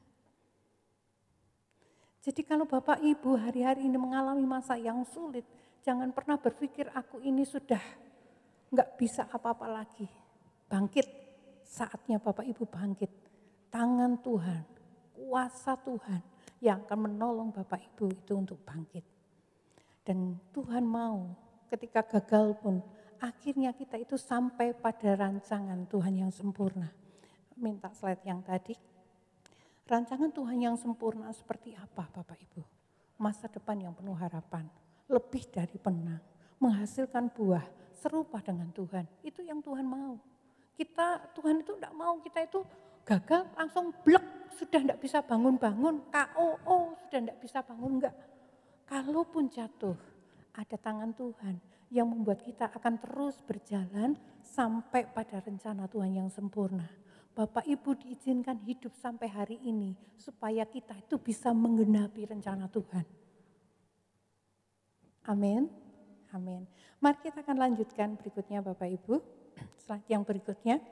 Jadi kalau Bapak Ibu hari-hari ini mengalami masa yang sulit, jangan pernah berpikir aku ini sudah nggak bisa apa-apa lagi. Bangkit, saatnya Bapak Ibu bangkit. Tangan Tuhan, kuasa Tuhan yang akan menolong Bapak Ibu itu untuk bangkit. Dan Tuhan mau ketika gagal pun akhirnya kita itu sampai pada rancangan Tuhan yang sempurna. Minta slide yang tadi. Rancangan Tuhan yang sempurna seperti apa Bapak Ibu? Masa depan yang penuh harapan, lebih dari penang, menghasilkan buah serupa dengan Tuhan. Itu yang Tuhan mau. Tuhan itu tidak mau kita itu gagal langsung blek, sudah tidak bisa bangun-bangun, KOO, sudah tidak bisa bangun, enggak. Kalaupun jatuh, ada tangan Tuhan yang membuat kita akan terus berjalan sampai pada rencana Tuhan yang sempurna. Bapak Ibu diizinkan hidup sampai hari ini supaya kita itu bisa menggenapi rencana Tuhan. Amin. Amin. Mari kita akan lanjutkan berikutnya Bapak Ibu. Slide yang berikutnya.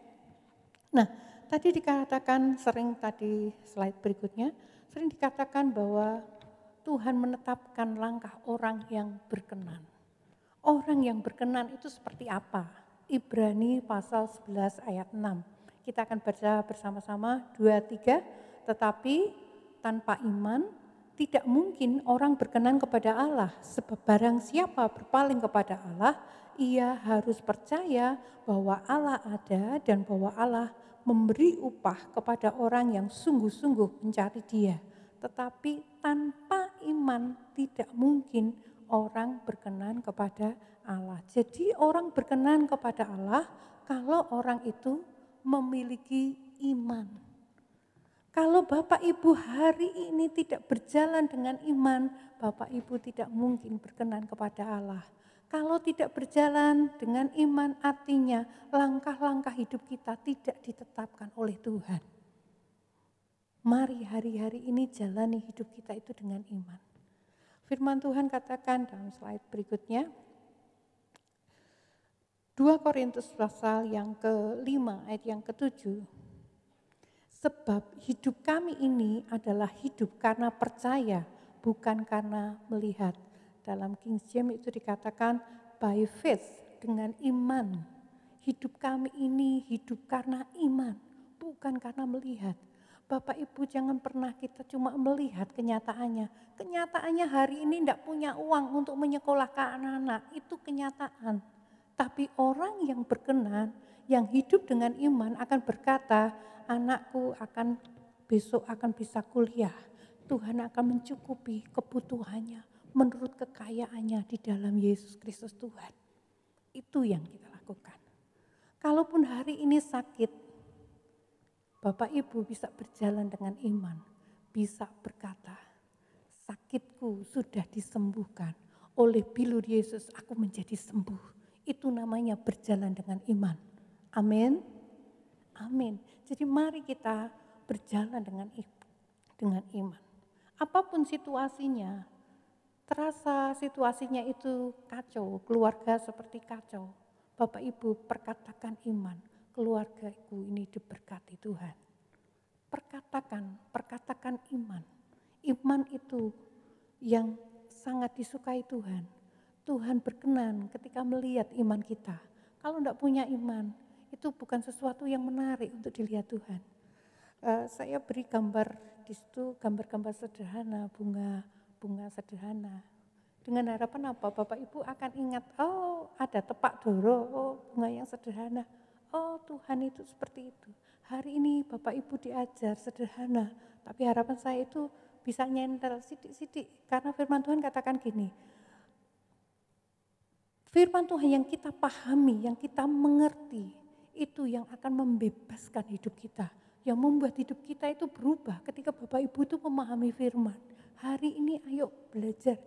Nah, tadi dikatakan slide berikutnya, sering dikatakan bahwa Tuhan menetapkan langkah orang yang berkenan. Orang yang berkenan itu seperti apa? Ibrani pasal 11 ayat 6. Kita akan baca bersama-sama 2-3. Tetapi tanpa iman tidak mungkin orang berkenan kepada Allah. Sebab barang siapa berpaling kepada Allah, ia harus percaya bahwa Allah ada dan bahwa Allah memberi upah kepada orang yang sungguh-sungguh mencari Dia. Tetapi tanpa iman tidak mungkin orang berkenan kepada Allah. Jadi orang berkenan kepada Allah kalau orang itu memiliki iman. Kalau Bapak Ibu hari ini tidak berjalan dengan iman, Bapak Ibu tidak mungkin berkenan kepada Allah. Kalau tidak berjalan dengan iman artinya langkah-langkah hidup kita tidak ditetapkan oleh Tuhan. Mari hari-hari ini jalani hidup kita itu dengan iman. Firman Tuhan katakan dalam slide berikutnya, 2 Korintus pasal yang ke-5 ayat yang ke-7. Sebab hidup kami ini adalah hidup karena percaya, bukan karena melihat. Dalam King James itu dikatakan by faith, dengan iman. Hidup kami ini hidup karena iman, bukan karena melihat. Bapak Ibu jangan pernah kita cuma melihat kenyataannya. Kenyataannya hari ini tidak punya uang untuk menyekolahkan anak-anak, itu kenyataan. Tapi orang yang berkenan, yang hidup dengan iman akan berkata, anakku besok akan bisa kuliah. Tuhan akan mencukupi kebutuhannya menurut kekayaannya di dalam Yesus Kristus Tuhan. Itu yang kita lakukan. Kalaupun hari ini sakit, Bapak Ibu bisa berjalan dengan iman. Bisa berkata, sakitku sudah disembuhkan. Oleh bilur Yesus aku menjadi sembuh. Itu namanya berjalan dengan iman. Amin. Amin. Jadi mari kita berjalan dengan iman. Apapun situasinya, terasa situasinya itu kacau, keluarga seperti kacau. Bapak Ibu perkatakan iman, keluargaku ini diberkati Tuhan. Perkatakan iman. Iman itu yang sangat disukai Tuhan. Tuhan berkenan ketika melihat iman kita. Kalau tidak punya iman, itu bukan sesuatu yang menarik untuk dilihat Tuhan. Saya beri gambar di situ, gambar-gambar sederhana, bunga sederhana. Dengan harapan apa? Bapak Ibu akan ingat, oh ada tepak doro, oh bunga yang sederhana. Oh Tuhan itu seperti itu. Hari ini Bapak Ibu diajar sederhana, tapi harapan saya itu bisa nyentel sidik-sidik. Karena firman Tuhan katakan gini, firman Tuhan yang kita pahami, yang kita mengerti, itu yang akan membebaskan hidup kita. Yang membuat hidup kita itu berubah ketika Bapak Ibu itu memahami firman. Hari ini ayo belajar.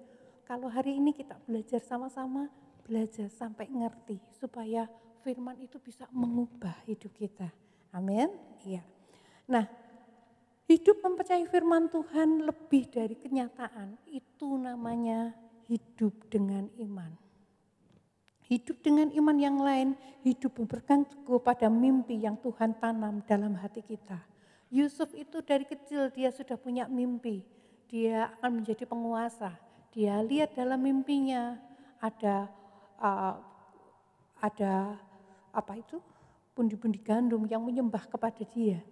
Kalau hari ini kita belajar sama-sama, belajar sampai ngerti. Supaya firman itu bisa mengubah hidup kita. Amin. Iya. Nah, hidup mempercayai firman Tuhan lebih dari kenyataan. Itu namanya hidup dengan iman. Hidup dengan iman yang lain, hidup berpegang teguh pada mimpi yang Tuhan tanam dalam hati kita. Yusuf itu dari kecil dia sudah punya mimpi, dia akan menjadi penguasa. Dia lihat dalam mimpinya ada pundi-pundi gandum yang menyembah kepada dia.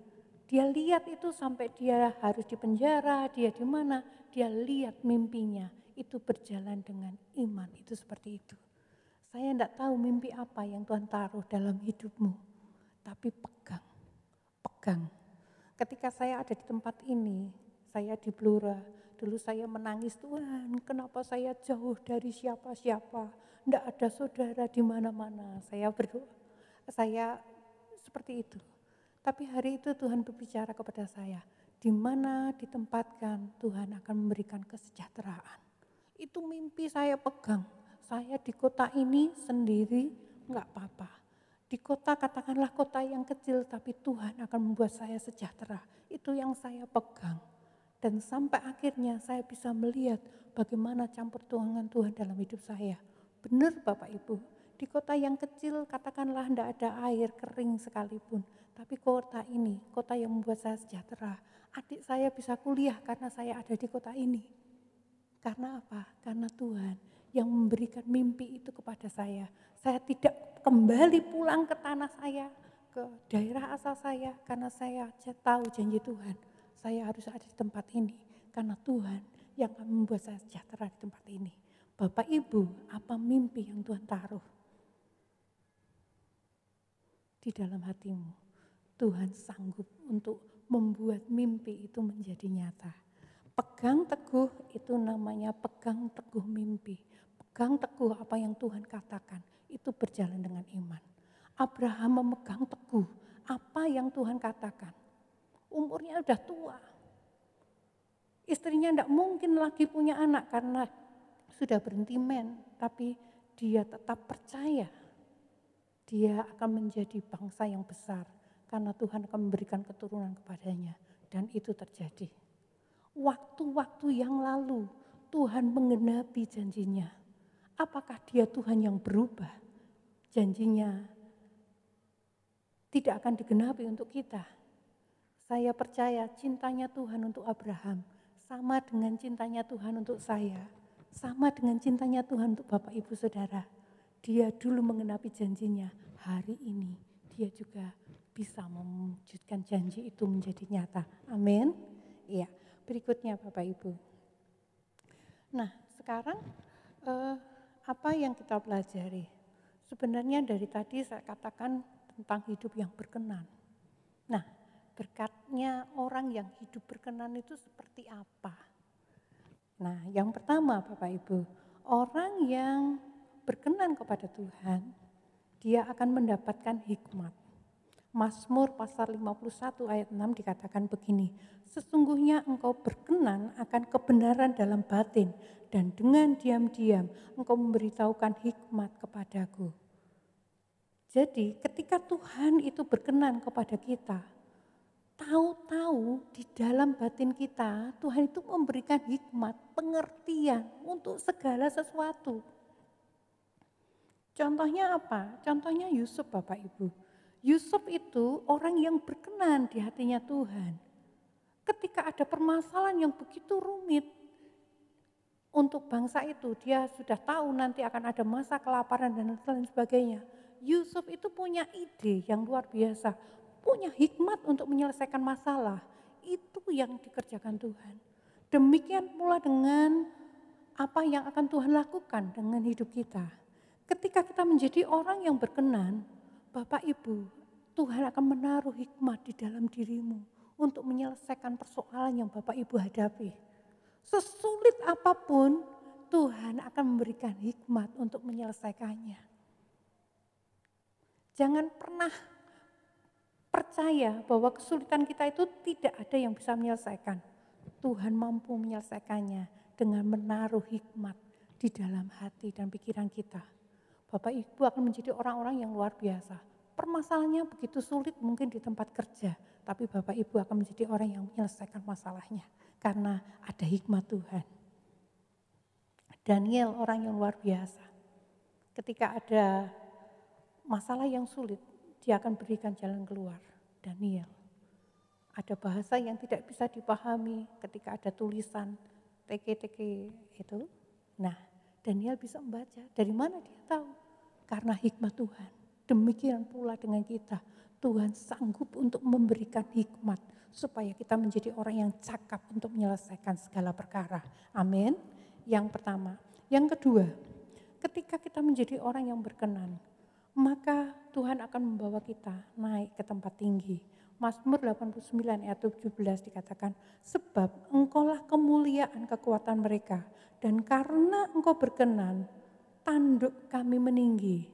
Dia lihat itu sampai dia harus dipenjara, dia di mana, dia lihat mimpinya itu berjalan dengan iman, itu seperti itu. Saya tidak tahu mimpi apa yang Tuhan taruh dalam hidupmu, tapi pegang. Ketika saya ada di tempat ini, saya di Blora, dulu saya menangis, Tuhan kenapa saya jauh dari siapa-siapa, tidak ada saudara di mana-mana. Saya berdoa, saya seperti itu. Tapi hari itu Tuhan berbicara kepada saya, di mana ditempatkan Tuhan akan memberikan kesejahteraan. Itu mimpi saya pegang. Saya di kota ini sendiri enggak apa-apa. Di kota katakanlah kota yang kecil tapi Tuhan akan membuat saya sejahtera. Itu yang saya pegang. Dan sampai akhirnya saya bisa melihat bagaimana campur tangan Tuhan dalam hidup saya. Benar Bapak Ibu, di kota yang kecil katakanlah enggak ada air kering sekalipun. Tapi kota ini, kota yang membuat saya sejahtera. Adik saya bisa kuliah karena saya ada di kota ini. Karena apa? Karena Tuhan yang memberikan mimpi itu kepada saya. Saya tidak kembali pulang ke tanah saya, ke daerah asal saya, karena saya tahu janji Tuhan. Saya harus ada di tempat ini, karena Tuhan yang akan membuat saya sejahtera di tempat ini. Bapak Ibu, apa mimpi yang Tuhan taruh di dalam hatimu? Tuhan sanggup untuk membuat mimpi itu menjadi nyata. Pegang teguh itu namanya pegang teguh mimpi. Pegang teguh apa yang Tuhan katakan, itu berjalan dengan iman. Abraham memegang teguh apa yang Tuhan katakan. Umurnya sudah tua. Istrinya tidak mungkin lagi punya anak karena sudah berhenti tapi dia tetap percaya. Dia akan menjadi bangsa yang besar karena Tuhan akan memberikan keturunan kepadanya. Dan itu terjadi. Waktu-waktu yang lalu Tuhan menggenapi janjinya. Apakah dia Tuhan yang berubah? Janjinya tidak akan digenapi untuk kita. Saya percaya cintanya Tuhan untuk Abraham sama dengan cintanya Tuhan untuk saya. Sama dengan cintanya Tuhan untuk Bapak Ibu Saudara. Dia dulu menggenapi janjinya. Hari ini dia juga bisa mewujudkan janji itu menjadi nyata. Amin. Iya. Berikutnya Bapak Ibu. Nah sekarang apa yang kita pelajari? Sebenarnya dari tadi saya katakan tentang hidup yang berkenan. Nah, berkatnya orang yang hidup berkenan itu seperti apa? Nah, yang pertama Bapak Ibu, orang yang berkenan kepada Tuhan, dia akan mendapatkan hikmat. Mazmur pasal 51 ayat 6 dikatakan begini, sesungguhnya engkau berkenan akan kebenaran dalam batin dan dengan diam-diam engkau memberitahukan hikmat kepadaku. Jadi ketika Tuhan itu berkenan kepada kita, tahu-tahu di dalam batin kita Tuhan itu memberikan hikmat, pengertian untuk segala sesuatu. Contohnya apa? Contohnya Yusuf Bapak Ibu. Yusuf itu orang yang berkenan di hatinya Tuhan. Ketika ada permasalahan yang begitu rumit untuk bangsa itu, dia sudah tahu nanti akan ada masa kelaparan dan lain sebagainya. Yusuf itu punya ide yang luar biasa, punya hikmat untuk menyelesaikan masalah. Itu yang dikerjakan Tuhan. Demikian pula dengan apa yang akan Tuhan lakukan dengan hidup kita. Ketika kita menjadi orang yang berkenan, Bapak Ibu, Tuhan akan menaruh hikmat di dalam dirimu untuk menyelesaikan persoalan yang Bapak Ibu hadapi. Sesulit apapun, Tuhan akan memberikan hikmat untuk menyelesaikannya. Jangan pernah percaya bahwa kesulitan kita itu tidak ada yang bisa menyelesaikan. Tuhan mampu menyelesaikannya dengan menaruh hikmat di dalam hati dan pikiran kita. Bapak Ibu akan menjadi orang-orang yang luar biasa. Permasalahannya begitu sulit mungkin di tempat kerja, tapi Bapak Ibu akan menjadi orang yang menyelesaikan masalahnya karena ada hikmat Tuhan. Daniel orang yang luar biasa. Ketika ada masalah yang sulit, dia akan berikan jalan keluar. Daniel. Ada bahasa yang tidak bisa dipahami ketika ada tulisan teke-teke itu. Nah, Daniel bisa membaca. Dari mana dia tahu? Karena hikmat Tuhan. Demikian pula dengan kita. Tuhan sanggup untuk memberikan hikmat supaya kita menjadi orang yang cakap untuk menyelesaikan segala perkara. Amin. Yang pertama. Yang kedua, ketika kita menjadi orang yang berkenan, maka Tuhan akan membawa kita naik ke tempat tinggi. Mazmur 89 ayat 17 dikatakan, sebab engkaulah kemuliaan kekuatan mereka, dan karena engkau berkenan, tanduk kami meninggi.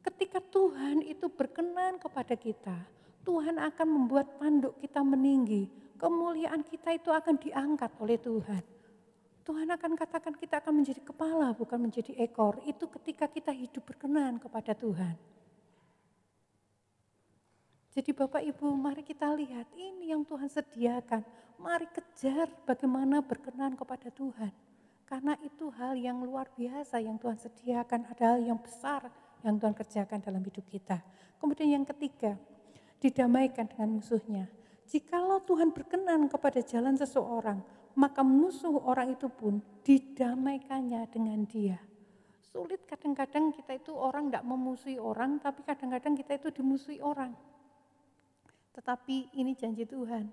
Ketika Tuhan itu berkenan kepada kita, Tuhan akan membuat tanduk kita meninggi. Kemuliaan kita itu akan diangkat oleh Tuhan. Tuhan akan katakan kita akan menjadi kepala, bukan menjadi ekor. Itu ketika kita hidup berkenan kepada Tuhan. Jadi Bapak Ibu, mari kita lihat ini yang Tuhan sediakan. Mari kejar bagaimana berkenan kepada Tuhan. Karena itu hal yang luar biasa yang Tuhan sediakan, ada hal yang besar yang Tuhan kerjakan dalam hidup kita. Kemudian yang ketiga, didamaikan dengan musuhnya. Jikalau Tuhan berkenan kepada jalan seseorang, maka musuh orang itu pun didamaikannya dengan dia. Sulit kadang-kadang kita itu orang tidak memusuhi orang, tapi kadang-kadang kita itu dimusuhi orang. Tetapi ini janji Tuhan,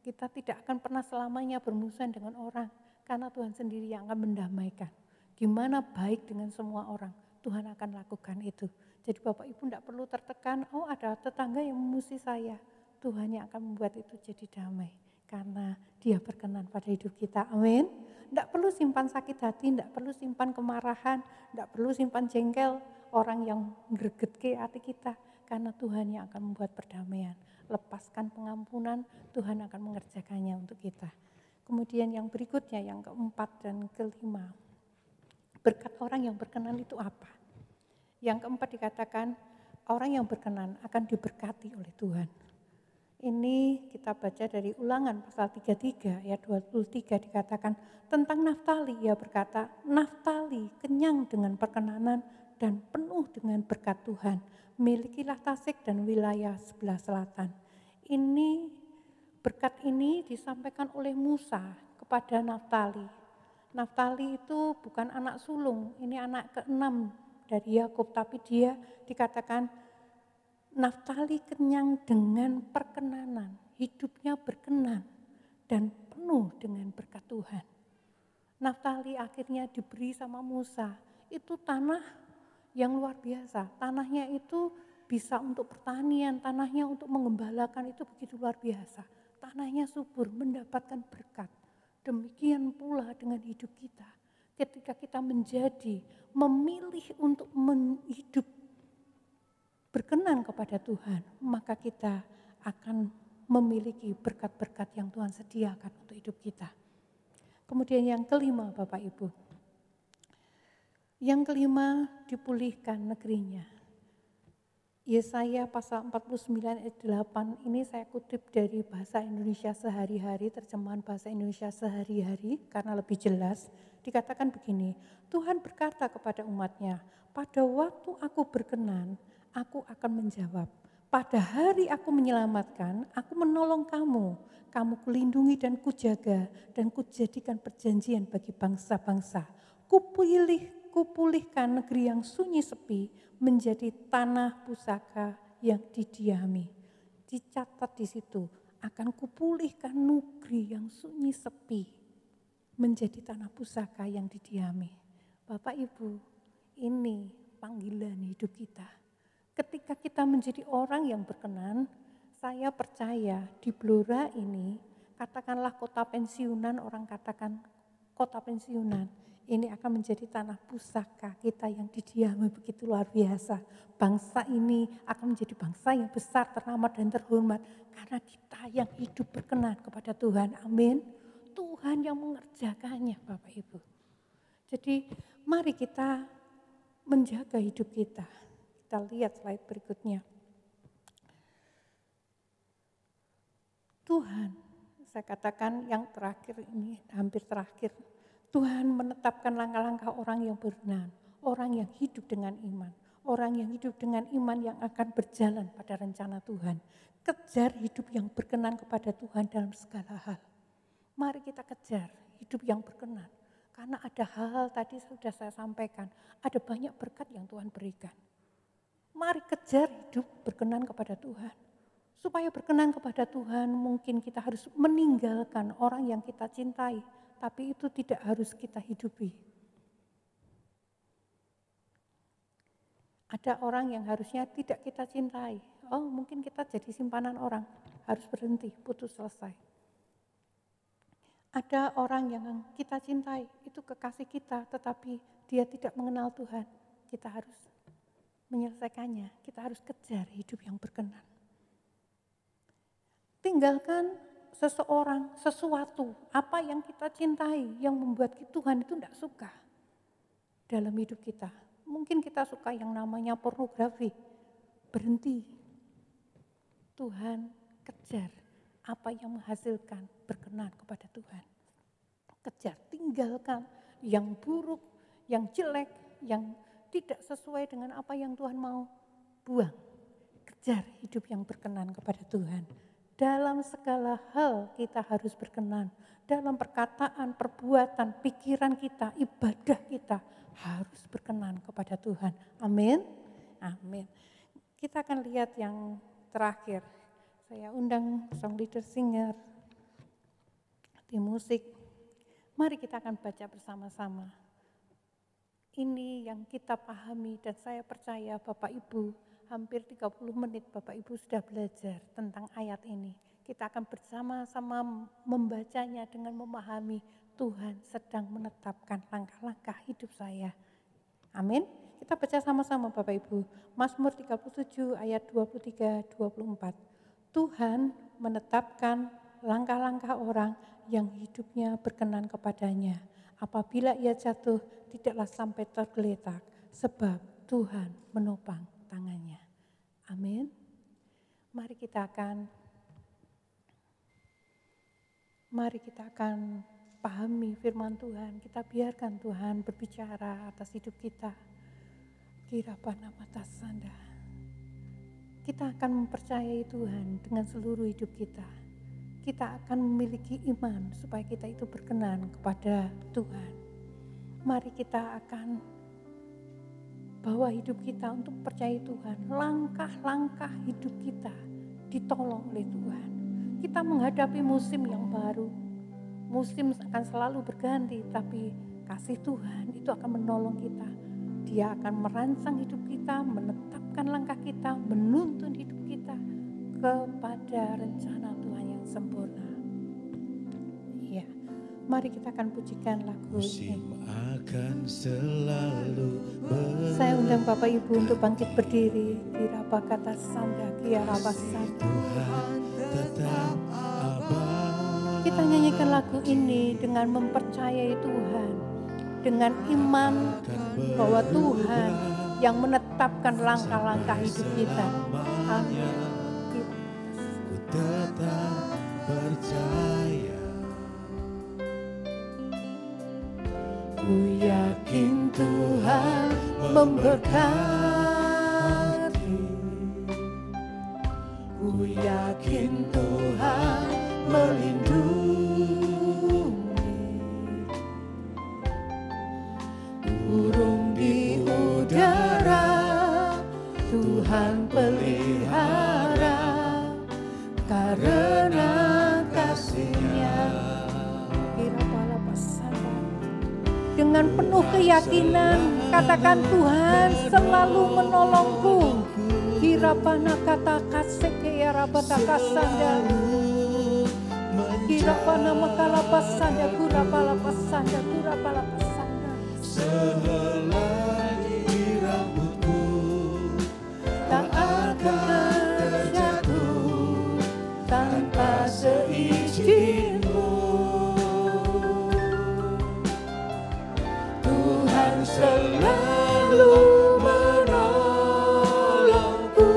kita tidak akan pernah selamanya bermusuhan dengan orang, karena Tuhan sendiri yang akan mendamaikan. Gimana baik dengan semua orang, Tuhan akan lakukan itu. Jadi Bapak Ibu tidak perlu tertekan, oh ada tetangga yang memusuhi saya. Tuhan yang akan membuat itu jadi damai. Karena dia berkenan pada hidup kita, amin. Tidak perlu simpan sakit hati, tidak perlu simpan kemarahan, tidak perlu simpan jengkel orang yang gregetke hati kita. Karena Tuhan yang akan membuat perdamaian. Lepaskan pengampunan, Tuhan akan mengerjakannya untuk kita. Kemudian yang berikutnya, yang keempat dan kelima. Berkat orang yang berkenan itu apa? Yang keempat dikatakan, orang yang berkenan akan diberkati oleh Tuhan. Ini kita baca dari Ulangan pasal 33 ayat 23 dikatakan tentang Naftali, ia berkata, Naftali kenyang dengan perkenanan dan penuh dengan berkat Tuhan. Milikilah Tasik dan wilayah sebelah selatan. Ini berkat ini disampaikan oleh Musa kepada Naftali. Naftali itu bukan anak sulung, ini anak ke-6 dari Yakub, tapi dia dikatakan Naftali kenyang dengan perkenanan, hidupnya berkenan dan penuh dengan berkat Tuhan. Naftali akhirnya diberi sama Musa, itu tanah yang luar biasa. Tanahnya itu bisa untuk pertanian, tanahnya untuk mengembalakan itu begitu luar biasa. Tanahnya subur, mendapatkan berkat. Demikian pula dengan hidup kita. Ketika kita memilih untuk hidup berkenan kepada Tuhan, maka kita akan memiliki berkat-berkat yang Tuhan sediakan untuk hidup kita. Kemudian yang kelima Bapak Ibu. Yang kelima, dipulihkan negerinya. Yesaya pasal 49 ayat 8 ini saya kutip dari bahasa Indonesia sehari-hari, terjemahan bahasa Indonesia sehari-hari karena lebih jelas. Dikatakan begini, Tuhan berkata kepada umatnya, pada waktu aku berkenan, aku akan menjawab. Pada hari aku menyelamatkan, aku menolong kamu. Kamu kulindungi dan kujaga dan kujadikan perjanjian bagi bangsa-bangsa. Kupulihkan negeri yang sunyi sepi menjadi tanah pusaka yang didiami. Dicatat di situ, akan kupulihkan negeri yang sunyi sepi menjadi tanah pusaka yang didiami. Bapak Ibu, ini panggilan hidup kita. Ketika kita menjadi orang yang berkenan, saya percaya di Blora ini, katakanlah kota pensiunan, orang katakan kota pensiunan. Ini akan menjadi tanah pusaka kita yang didiami begitu luar biasa. Bangsa ini akan menjadi bangsa yang besar, ternama dan terhormat. Karena kita yang hidup berkenan kepada Tuhan. Amin. Tuhan yang mengerjakannya Bapak Ibu. Jadi mari kita menjaga hidup kita. Kita lihat slide berikutnya. Tuhan, saya katakan yang terakhir ini, hampir terakhir. Tuhan menetapkan langkah-langkah orang yang benar, orang yang hidup dengan iman. Orang yang hidup dengan iman yang akan berjalan pada rencana Tuhan. Kejar hidup yang berkenan kepada Tuhan dalam segala hal. Mari kita kejar hidup yang berkenan. Karena ada hal-hal tadi sudah saya sampaikan, ada banyak berkat yang Tuhan berikan. Mari kejar hidup berkenan kepada Tuhan. Supaya berkenan kepada Tuhan, mungkin kita harus meninggalkan orang yang kita cintai, tapi itu tidak harus kita hidupi. Ada orang yang harusnya tidak kita cintai. Oh, mungkin kita jadi simpanan orang, harus berhenti, putus, selesai. Ada orang yang kita cintai, itu kekasih kita, tetapi dia tidak mengenal Tuhan. Kita harus menyelesaikannya, kita harus kejar hidup yang berkenan. Tinggalkan seseorang, sesuatu, apa yang kita cintai, yang membuat Tuhan itu tidak suka dalam hidup kita. Mungkin kita suka yang namanya pornografi, berhenti. Tuhan kejar apa yang menghasilkan berkenan kepada Tuhan. Kejar, tinggalkan yang buruk, yang jelek, yang tidak sesuai dengan apa yang Tuhan mau, buang. Kejar hidup yang berkenan kepada Tuhan. Dalam segala hal kita harus berkenan. Dalam perkataan, perbuatan, pikiran kita, ibadah kita harus berkenan kepada Tuhan. Amin. Amin. Kita akan lihat yang terakhir. Saya undang song leader singer, tim musik. Mari kita akan baca bersama-sama. Ini yang kita pahami dan saya percaya Bapak Ibu hampir 30 menit Bapak Ibu sudah belajar tentang ayat ini. Kita akan bersama-sama membacanya dengan memahami Tuhan sedang menetapkan langkah-langkah hidup saya. Amin. Kita baca sama-sama Bapak Ibu. Mazmur 37 ayat 23-24. Tuhan menetapkan langkah-langkah orang yang hidupnya berkenan kepadanya. Apabila ia jatuh, tidaklah sampai tergeletak, sebab Tuhan menopang tangannya. Amin. Mari kita akan pahami firman Tuhan. Kita biarkan Tuhan berbicara atas hidup kita. Kirapana mata sanda. Kita akan mempercayai Tuhan dengan seluruh hidup kita. Kita akan memiliki iman supaya kita itu berkenan kepada Tuhan. Mari kita akan bawa hidup kita untuk percaya Tuhan. Langkah-langkah hidup kita ditolong oleh Tuhan. Kita menghadapi musim yang baru. Musim akan selalu berganti, tapi kasih Tuhan itu akan menolong kita. Dia akan merancang hidup kita, menetapkan langkah kita, menuntun hidup kita kepada rencana Tuhan yang sempurna. Iya, mari kita akan pujikan lagu ini. Akan selalu Saya undang Bapak Ibu untuk bangkit berdiri. Kirapa kata sanda, kirapa sanda. tetap abadi. Kita nyanyikan lagu ini dengan mempercayai Tuhan, dengan iman bahwa Tuhan yang menetapkan langkah-langkah hidup kita. Amin. Ku tetap percaya. Ku yakin Tuhan memberkati. Ku yakin Tuhan melindungi. Burung di udara Tuhan pelihara karena kasih-Nya. Dengan penuh keyakinan katakan Tuhan selalu menolongku. Hirapana kata kaseke ya rabata kasanda. Kira panama kalapasanda gura palapasanda gura palapasanda. Sehelai rambutku Tak akan terjatuh tanpa seizinmu. Tuhan selalu menolongku,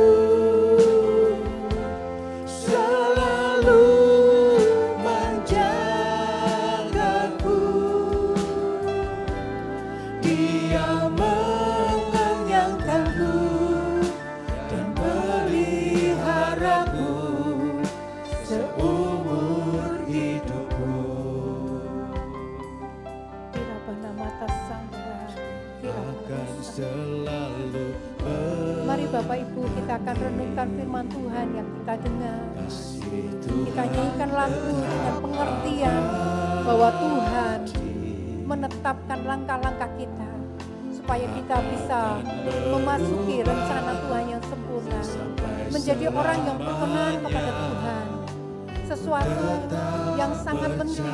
selalu menjagaku. Dia mengenyangkanku dan peliharaku seumur hidupku. Akan selalu Mari Bapak Ibu, kita akan renungkan firman Tuhan yang kita dengar. Kita nyanyikan lagu dengan pengertian bahwa Tuhan menetapkan langkah-langkah kita supaya kita bisa memasuki rencana Tuhan yang sempurna, menjadi orang yang berkenan kepada Tuhan. Sesuatu yang sangat penting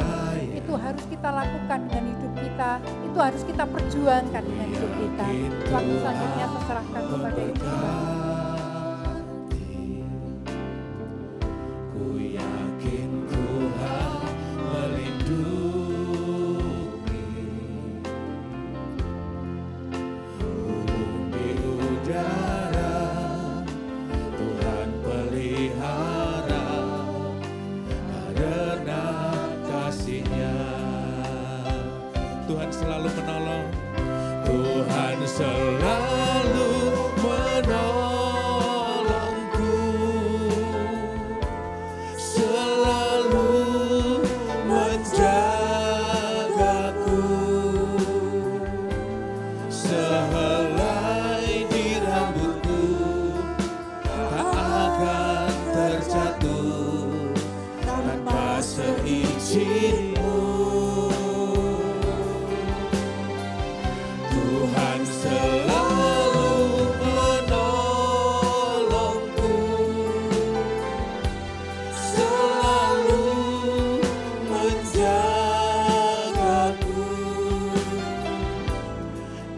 itu harus kita lakukan dengan hidup kita, itu harus kita perjuangkan dengan hidup kita. Waktu selanjutnya terserahkan kepada Ibu. Ku yakin Tuhan melindungi burung di udara, Tuhan pelihara karena kasih-Nya. Tuhan selalu menolong. Tuhan selalu menolongku, selalu menjagaku. Sehelai di rambutku tak akan terjatuh tanpa seizinmu. Tuhan selalu menolongku, selalu menjagaku.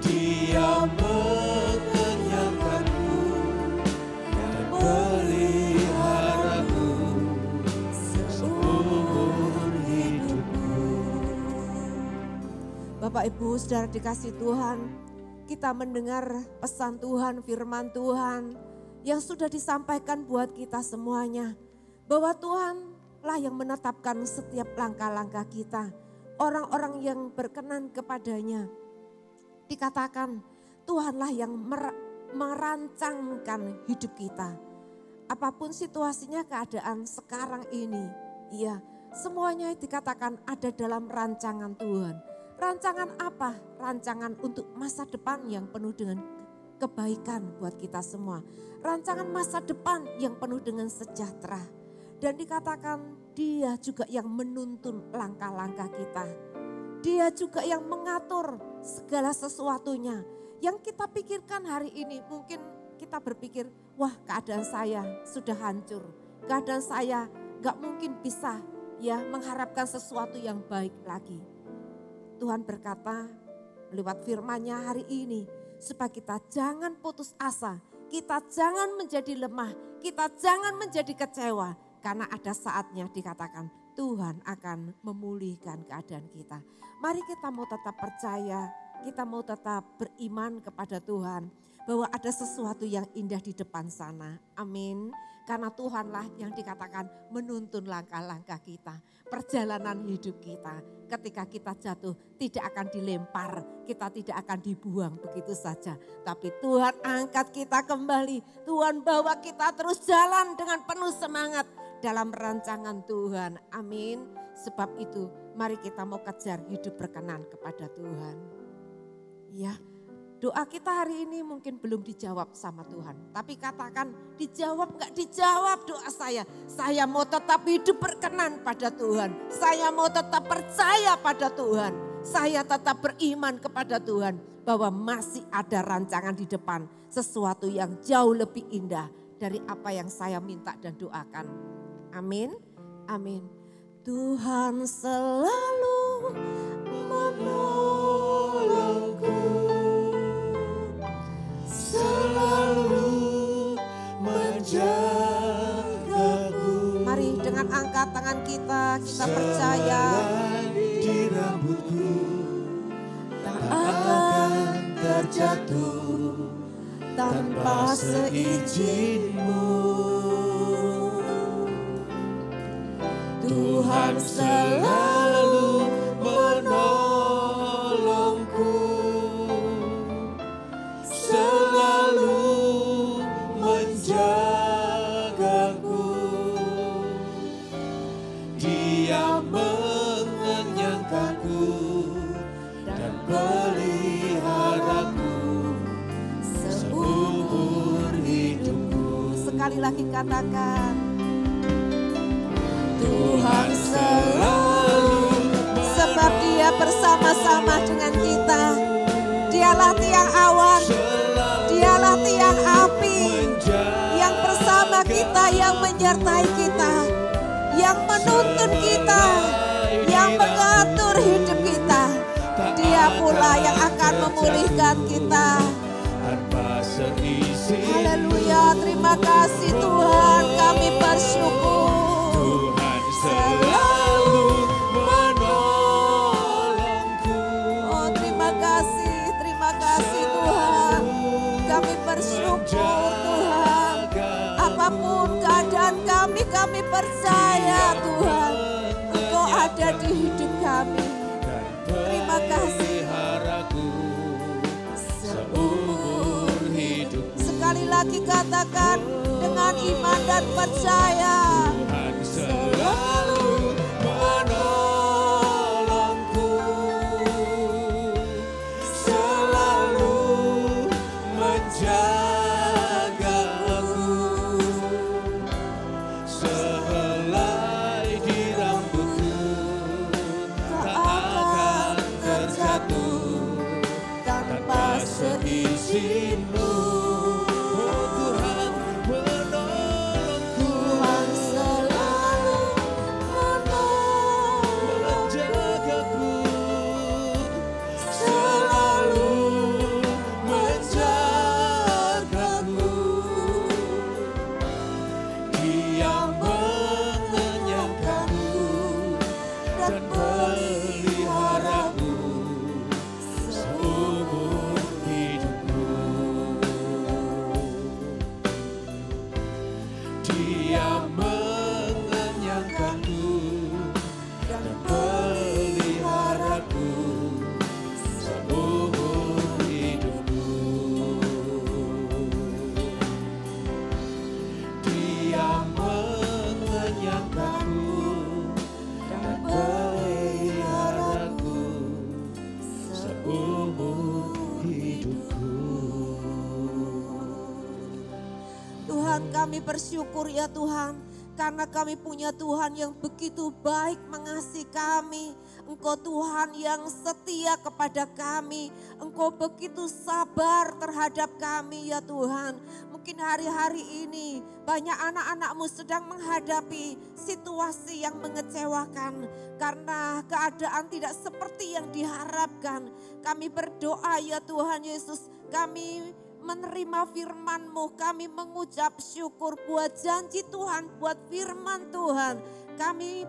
Dia mengenyangkanku dan peliharaku seumur hidupku. Bapak Ibu Saudara dikasih Tuhan, kita mendengar pesan Tuhan, firman Tuhan yang sudah disampaikan buat kita semuanya. Bahwa Tuhanlah yang menetapkan setiap langkah-langkah kita. Orang-orang yang berkenan kepadanya. Dikatakan Tuhanlah yang merancangkan hidup kita. Apapun situasinya, keadaan sekarang ini, ya semuanya dikatakan ada dalam rancangan Tuhan. Rancangan apa? Rancangan untuk masa depan yang penuh dengan kebaikan buat kita semua. Rancangan masa depan yang penuh dengan sejahtera. Dan dikatakan Dia juga yang menuntun langkah-langkah kita. Dia juga yang mengatur segala sesuatunya. Yang kita pikirkan hari ini, mungkin kita berpikir, wah keadaan saya sudah hancur. Keadaan saya gak mungkin bisa ya mengharapkan sesuatu yang baik lagi. Tuhan berkata lewat firman-Nya hari ini, supaya kita jangan putus asa, kita jangan menjadi lemah, kita jangan menjadi kecewa. Karena ada saatnya dikatakan Tuhan akan memulihkan keadaan kita. Mari kita mau tetap percaya, kita mau tetap beriman kepada Tuhan. Bahwa ada sesuatu yang indah di depan sana. Amin. Karena Tuhanlah yang dikatakan menuntun langkah-langkah kita. Perjalanan hidup kita. Ketika kita jatuh tidak akan dilempar. Kita tidak akan dibuang begitu saja. Tapi Tuhan angkat kita kembali. Tuhan bawa kita terus jalan dengan penuh semangat. Dalam rancangan Tuhan. Amin. Sebab itu mari kita mau kejar hidup berkenan kepada Tuhan. Ya. Doa kita hari ini mungkin belum dijawab sama Tuhan. Tapi katakan dijawab gak dijawab doa saya. Saya mau tetap hidup berkenan pada Tuhan. Saya mau tetap percaya pada Tuhan. Saya tetap beriman kepada Tuhan. Bahwa masih ada rancangan di depan. Sesuatu yang jauh lebih indah dari apa yang saya minta dan doakan. Amin. Amin. Tuhan selalu menolongku, selalu menjagaku. Mari dengan angkat tangan kita percaya Di rambutku tak akan terjatuh tanpa seizin-Mu. Tuhan selalu menolongku, selalu menjagaku. Dia mengenyangkanku dan peliharaku seumur hidupku. Sekali lagi katakan, Tuhan selalu sebab Dia bersama-sama dengan kita. Dialah tiang awan, Dialah tiang api yang bersama kita, yang menyertai kita, yang menuntun kita, yang mengatur hidup kita. Dia pula yang akan memulihkan kita. Haleluya, terima kasih Tuhan, kami bersyukur. Tuhan selalu menolongku. Oh, terima kasih Tuhan. Kami bersyukur Tuhan. Apapun keadaan kami percaya Tuhan, Engkau ada di hidup kami. Terima kasih. Seumur hidup Sekali lagi katakan dengan iman dan percaya. Tuhan selalu menolongku, selalu menjagaku. Sehelai di rambutku tak akan terjatuh tanpa seizin-Mu. Tuhan selalu menjagaku, selalu menjagaku. Dia mengenyangkanku dan peliharaku seumur hidupku. Dia mengenyangkanku dan peliharaku seumur hidupku. Dia mengenyangkanku dan peliharaku seumur hidupku. Tuhan, kami bersyukur ya Tuhan, karena kami punya Tuhan yang begitu baik mengasihi kami. Engkau Tuhan yang setia kepada kami. Engkau begitu sabar terhadap kami ya Tuhan. Mungkin hari-hari ini banyak anak-anak-Mu sedang menghadapi situasi yang mengecewakan. Karena keadaan tidak seperti yang diharapkan. Kami berdoa ya Tuhan Yesus, kami menerima firman-Mu, kami mengucap syukur buat janji Tuhan, buat firman Tuhan. Kami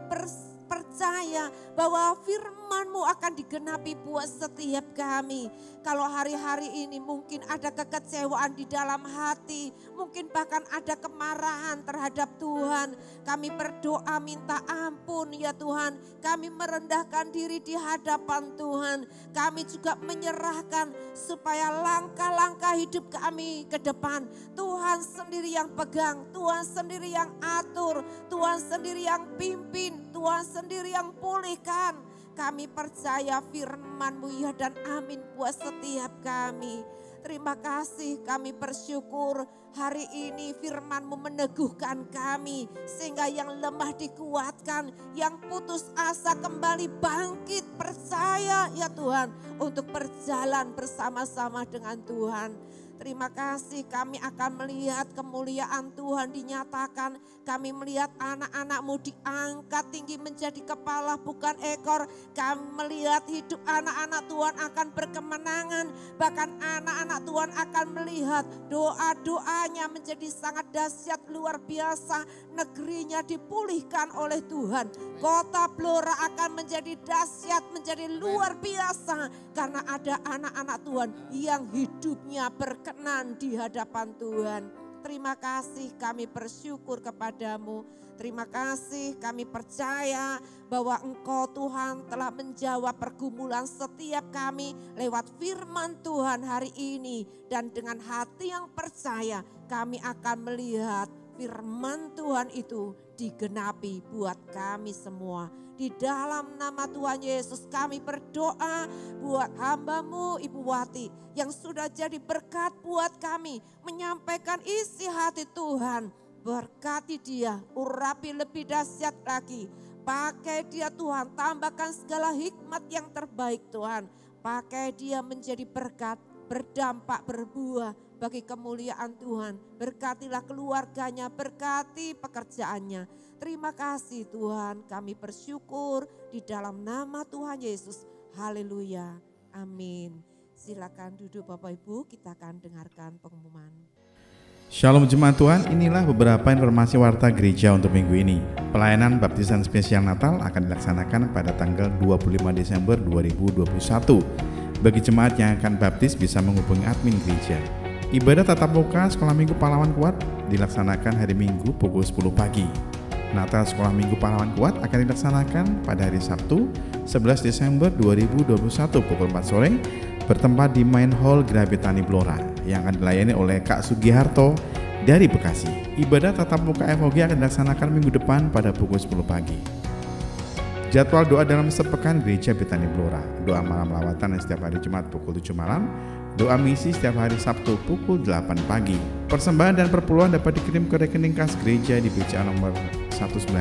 percaya bahwa firman-Mu akan digenapi buat setiap kami. Kalau hari-hari ini mungkin ada kekecewaan di dalam hati, mungkin bahkan ada kemarahan terhadap Tuhan. Kami berdoa minta ampun ya Tuhan. Kami merendahkan diri di hadapan Tuhan. Kami juga menyerahkan supaya langkah-langkah hidup kami ke depan Tuhan sendiri yang pegang, Tuhan sendiri yang atur, Tuhan sendiri yang pimpin, Tuhan sendiri yang pulihkan. Kami percaya firman-Mu ya dan amin buat setiap kami. Terima kasih, kami bersyukur Hari ini firman-Mu meneguhkan kami sehingga yang lemah dikuatkan, yang putus asa kembali bangkit percaya ya Tuhan untuk berjalan bersama-sama dengan Tuhan. Terima kasih, kami akan melihat kemuliaan Tuhan dinyatakan. Kami melihat anak-anak-Mu diangkat tinggi menjadi kepala bukan ekor. Kami melihat hidup anak-anak Tuhan akan berkemenangan. Bahkan anak-anak Tuhan akan melihat doa-doanya menjadi sangat dahsyat luar biasa. Negerinya dipulihkan oleh Tuhan. Kota Blora akan menjadi dahsyat, menjadi luar biasa. Karena ada anak-anak Tuhan yang hidupnya berkenan di hadapan Tuhan. Terima kasih, kami bersyukur kepadamu. Terima kasih, kami percaya bahwa Engkau Tuhan telah menjawab pergumulan setiap kami lewat firman Tuhan hari ini. Dan dengan hati yang percaya kami akan melihat firman Tuhan itu digenapi buat kami semua. Di dalam nama Tuhan Yesus kami berdoa buat hamba-Mu Ibu Wati yang sudah jadi berkat buat kami menyampaikan isi hati Tuhan. Berkati dia, urapi lebih dahsyat lagi. Pakai dia Tuhan, tambahkan segala hikmat yang terbaik Tuhan. Pakai dia menjadi berkat, berdampak, berbuah bagi kemuliaan Tuhan. Berkatilah keluarganya, berkati pekerjaannya. Terima kasih Tuhan, kami bersyukur di dalam nama Tuhan Yesus. Haleluya, amin. Silakan duduk Bapak Ibu, kita akan dengarkan pengumuman. Shalom Jemaat Tuhan, inilah beberapa informasi warta gereja untuk minggu ini. Pelayanan baptisan spesial Natal akan dilaksanakan pada tanggal 25 Desember 2021. Bagi jemaat yang akan baptis bisa menghubungi admin gereja. Ibadah tatap muka Sekolah Minggu Pahlawan Kuat dilaksanakan hari Minggu pukul 10 pagi. Natal Sekolah Minggu Pahlawan Kuat akan dilaksanakan pada hari Sabtu 11 Desember 2021 pukul 4 sore bertempat di Main Hall Gereja Betani Blora yang akan dilayani oleh Kak Sugiharto dari Bekasi. Ibadah tatap muka FOG akan dilaksanakan minggu depan pada pukul 10 pagi. Jadwal doa dalam sepekan Gereja Betani Blora. Doa malam lawatan setiap hari Jumat pukul 7 malam. Doa misi setiap hari Sabtu pukul 8 pagi. Persembahan dan perpuluhan dapat dikirim ke rekening kas gereja di BCA nomor 196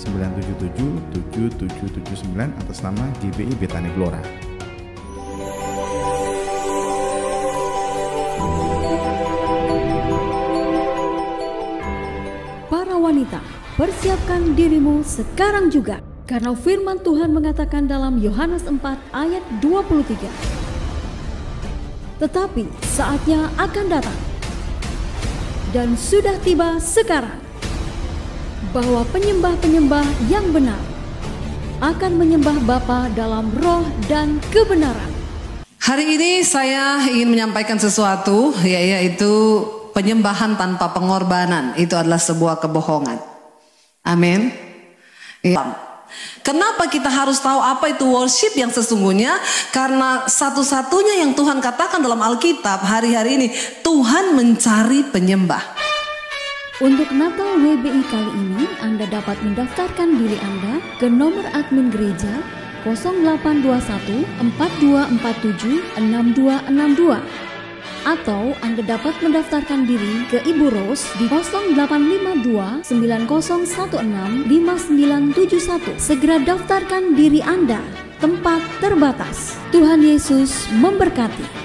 977 7779 atas nama GBI Betani Blora. Para wanita, persiapkan dirimu sekarang juga. Karena firman Tuhan mengatakan dalam Yohanes 4 ayat 23. Tetapi saatnya akan datang dan sudah tiba sekarang bahwa penyembah-penyembah yang benar akan menyembah Bapa dalam roh dan kebenaran. Hari ini saya ingin menyampaikan sesuatu, yaitu penyembahan tanpa pengorbanan. Itu adalah sebuah kebohongan. Amin. Kenapa kita harus tahu apa itu worship yang sesungguhnya? Karena satu-satunya yang Tuhan katakan dalam Alkitab hari-hari ini, Tuhan mencari penyembah. Untuk Natal WBI kali ini, Anda dapat mendaftarkan diri Anda ke nomor admin gereja 0821 4247 6262. Atau Anda dapat mendaftarkan diri ke Ibu Ros di 0852 9016 5971. Segera daftarkan diri Anda, tempat terbatas. Tuhan Yesus memberkati.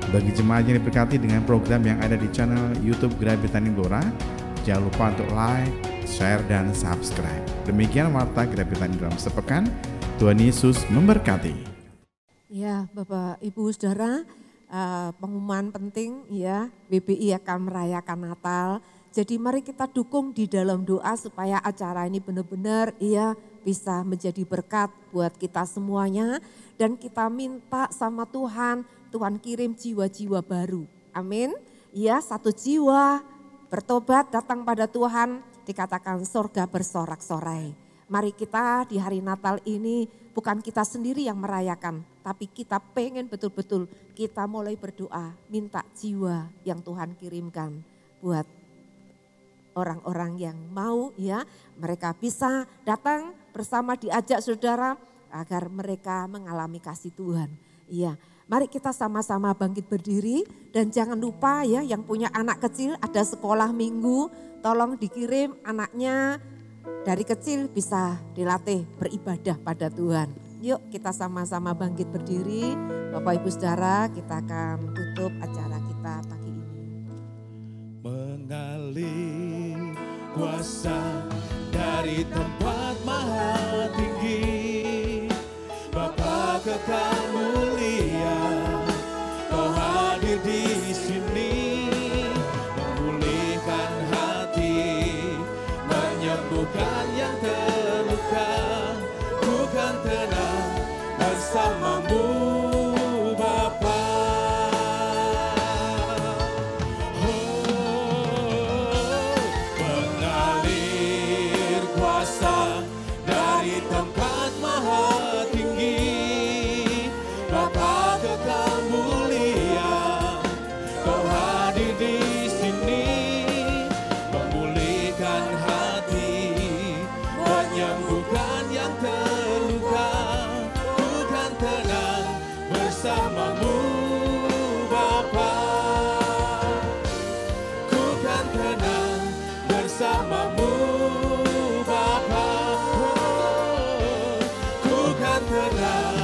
Bagi jemaat yang diberkati dengan program yang ada di channel YouTube Gereja Betani Blora, jangan lupa untuk like, share, dan subscribe. Demikian warta Gereja Betani dalam sepekan. Tuhan Yesus memberkati. Ya, Bapak, Ibu, Saudara, pengumuman penting ya, WBI akan merayakan Natal. Jadi mari kita dukung di dalam doa supaya acara ini benar-benar ya bisa menjadi berkat buat kita semuanya. Dan kita minta sama Tuhan, Tuhan kirim jiwa-jiwa baru. Amin. Ya, satu jiwa bertobat datang pada Tuhan, dikatakan surga bersorak-sorai. Mari kita di hari Natal ini bukan kita sendiri yang merayakan, tapi kita pengen betul-betul kita mulai berdoa, minta jiwa yang Tuhan kirimkan buat orang-orang yang mau ya, mereka bisa datang bersama diajak saudara agar mereka mengalami kasih Tuhan. Iya, mari kita sama-sama bangkit berdiri dan jangan lupa ya yang punya anak kecil ada sekolah minggu, tolong dikirim anaknya dari kecil bisa dilatih beribadah pada Tuhan. Yuk kita sama-sama bangkit berdiri. Bapak Ibu Saudara, kita akan tutup acara kita pagi ini. Mengalir kuasa dari tempat maha tinggi, Bapa kekal mulia, Kau hadir di sini, memulihkan hati, menyembuhkan yang terluka, ku kan tenang bersamamu Bapa. Mengalir kuasa dari tempat maha tinggi, Bapa kekal mulia, Kau hadir di sini, memulihkan hati, menyembuhkan yang terluka, ku kan tenang bersamamu Bapa, ku kan tenang bersamamu Bapa, ku kan tenang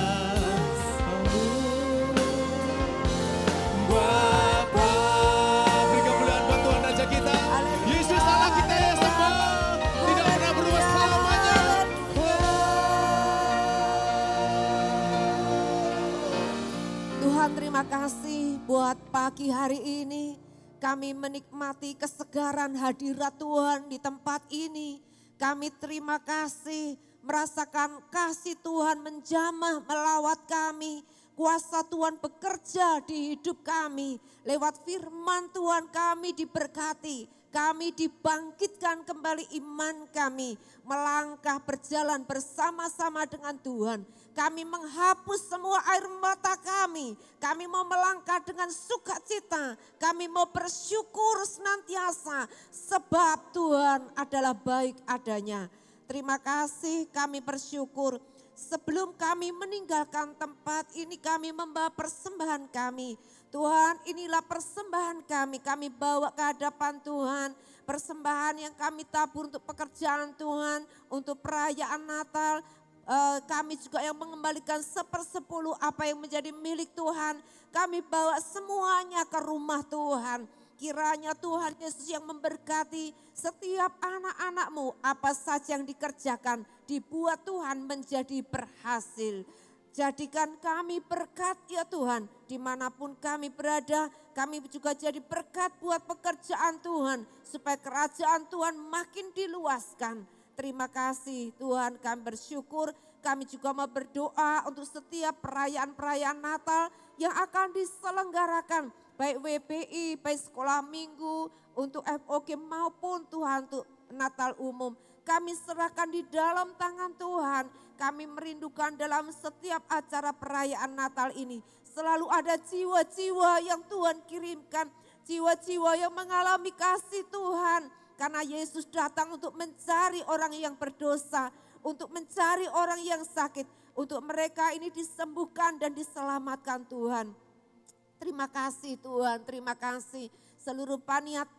Bapa. Beri kemuliaan buat Tuhan aja kita. Yesus Allah kita yang sembah, tidak pernah berubah selamanya. Tuhan terima kasih buat pagi hari ini. Kami menikmati kesegaran hadirat Tuhan di tempat ini. Kami terima kasih merasakan kasih Tuhan menjamah melawat kami. Kuasa Tuhan bekerja di hidup kami. Lewat firman Tuhan kami diberkati. Kami dibangkitkan kembali iman kami. Melangkah berjalan bersama-sama dengan Tuhan. Kami menghapus semua air mata kami. Kami mau melangkah dengan sukacita. Kami mau bersyukur senantiasa. Sebab Tuhan adalah baik adanya. Terima kasih kami bersyukur. Sebelum kami meninggalkan tempat ini kami membawa persembahan kami. Tuhan inilah persembahan kami. Kami bawa ke hadapan Tuhan. Persembahan yang kami tabur untuk pekerjaan Tuhan. Untuk perayaan Natal. Kami juga yang mengembalikan 1/10 apa yang menjadi milik Tuhan. Kami bawa semuanya ke rumah Tuhan. Kiranya Tuhan Yesus yang memberkati setiap anak-anak-Mu, apa saja yang dikerjakan dibuat Tuhan menjadi berhasil. Jadikan kami berkat ya Tuhan, dimanapun kami berada, kami juga jadi berkat buat pekerjaan Tuhan, supaya kerajaan Tuhan makin diluaskan. Terima kasih Tuhan, kami bersyukur, kami juga mau berdoa untuk setiap perayaan-perayaan Natal yang akan diselenggarakan. Baik WBI, baik sekolah minggu, untuk FOG maupun Tuhan untuk Natal umum. Kami serahkan di dalam tangan Tuhan. Kami merindukan dalam setiap acara perayaan Natal ini. Selalu ada jiwa-jiwa yang Tuhan kirimkan. Jiwa-jiwa yang mengalami kasih Tuhan. Karena Yesus datang untuk mencari orang yang berdosa. Untuk mencari orang yang sakit. Untuk mereka ini disembuhkan dan diselamatkan Tuhan. Terima kasih Tuhan, terima kasih seluruh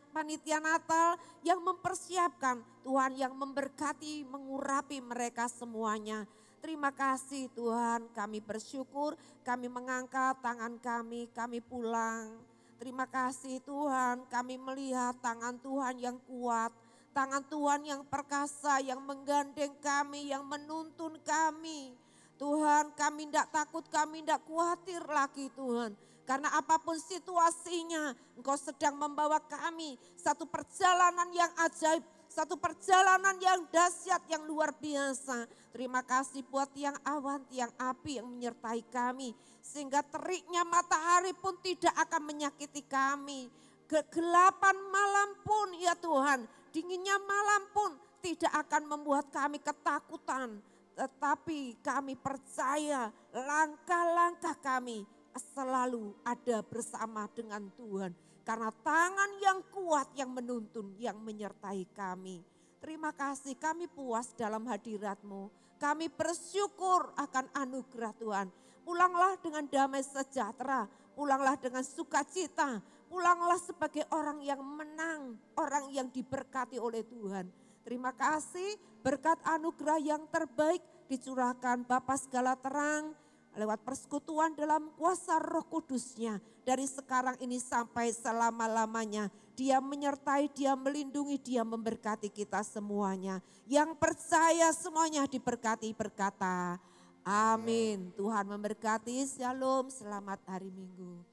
panitia Natal yang mempersiapkan, Tuhan yang memberkati, mengurapi mereka semuanya. Terima kasih Tuhan, kami bersyukur, kami mengangkat tangan kami pulang. Terima kasih Tuhan, kami melihat tangan Tuhan yang kuat, tangan Tuhan yang perkasa, yang menggandeng kami, yang menuntun kami. Tuhan kami tidak takut, kami tidak khawatir lagi Tuhan. Karena apapun situasinya, Engkau sedang membawa kami satu perjalanan yang ajaib, satu perjalanan yang dahsyat, yang luar biasa. Terima kasih buat tiang awan, tiang api yang menyertai kami. Sehingga teriknya matahari pun tidak akan menyakiti kami. Kegelapan malam pun ya Tuhan, dinginnya malam pun tidak akan membuat kami ketakutan. Tetapi kami percaya langkah-langkah kami selalu ada bersama dengan Tuhan. Karena tangan yang kuat yang menuntun, yang menyertai kami. Terima kasih kami puas dalam hadirat-Mu. Kami bersyukur akan anugerah Tuhan. Pulanglah dengan damai sejahtera, pulanglah dengan sukacita, pulanglah sebagai orang yang menang, orang yang diberkati oleh Tuhan. Terima kasih berkat anugerah yang terbaik dicurahkan Bapa segala terang lewat persekutuan dalam kuasa Roh Kudus-Nya. Dari sekarang ini sampai selama-lamanya. Dia menyertai, Dia melindungi, Dia memberkati kita semuanya. Yang percaya semuanya diberkati berkata, amin. Tuhan memberkati, shalom, selamat hari Minggu.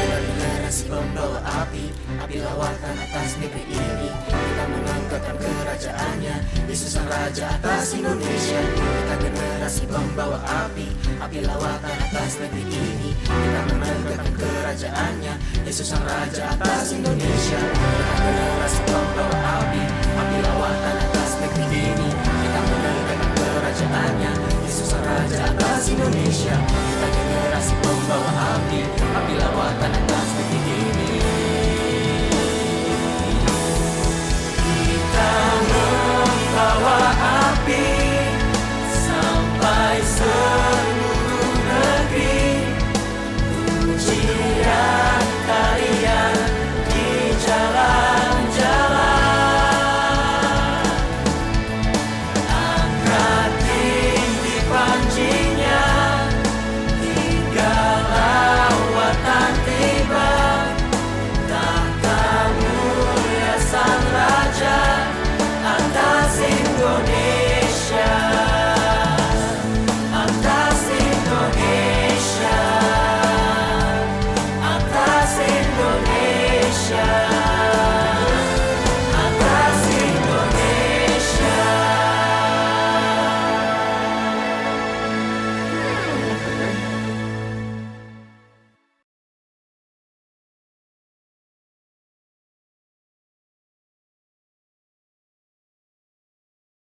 Generasi pembawa api lawatan atas negeri ini. Kita menegakkan kerajaannya, Yesus Sang Raja atas Indonesia. Kita generasi pembawa api lawatan atas negeri ini. Kita menegakkan kerajaannya, Yesus Sang Raja atas Indonesia. Kita generasi pembawa api lawatan atas negeri ini. Kita menegakkan kerajaannya, Yesus Sang Raja atas Indonesia. Kita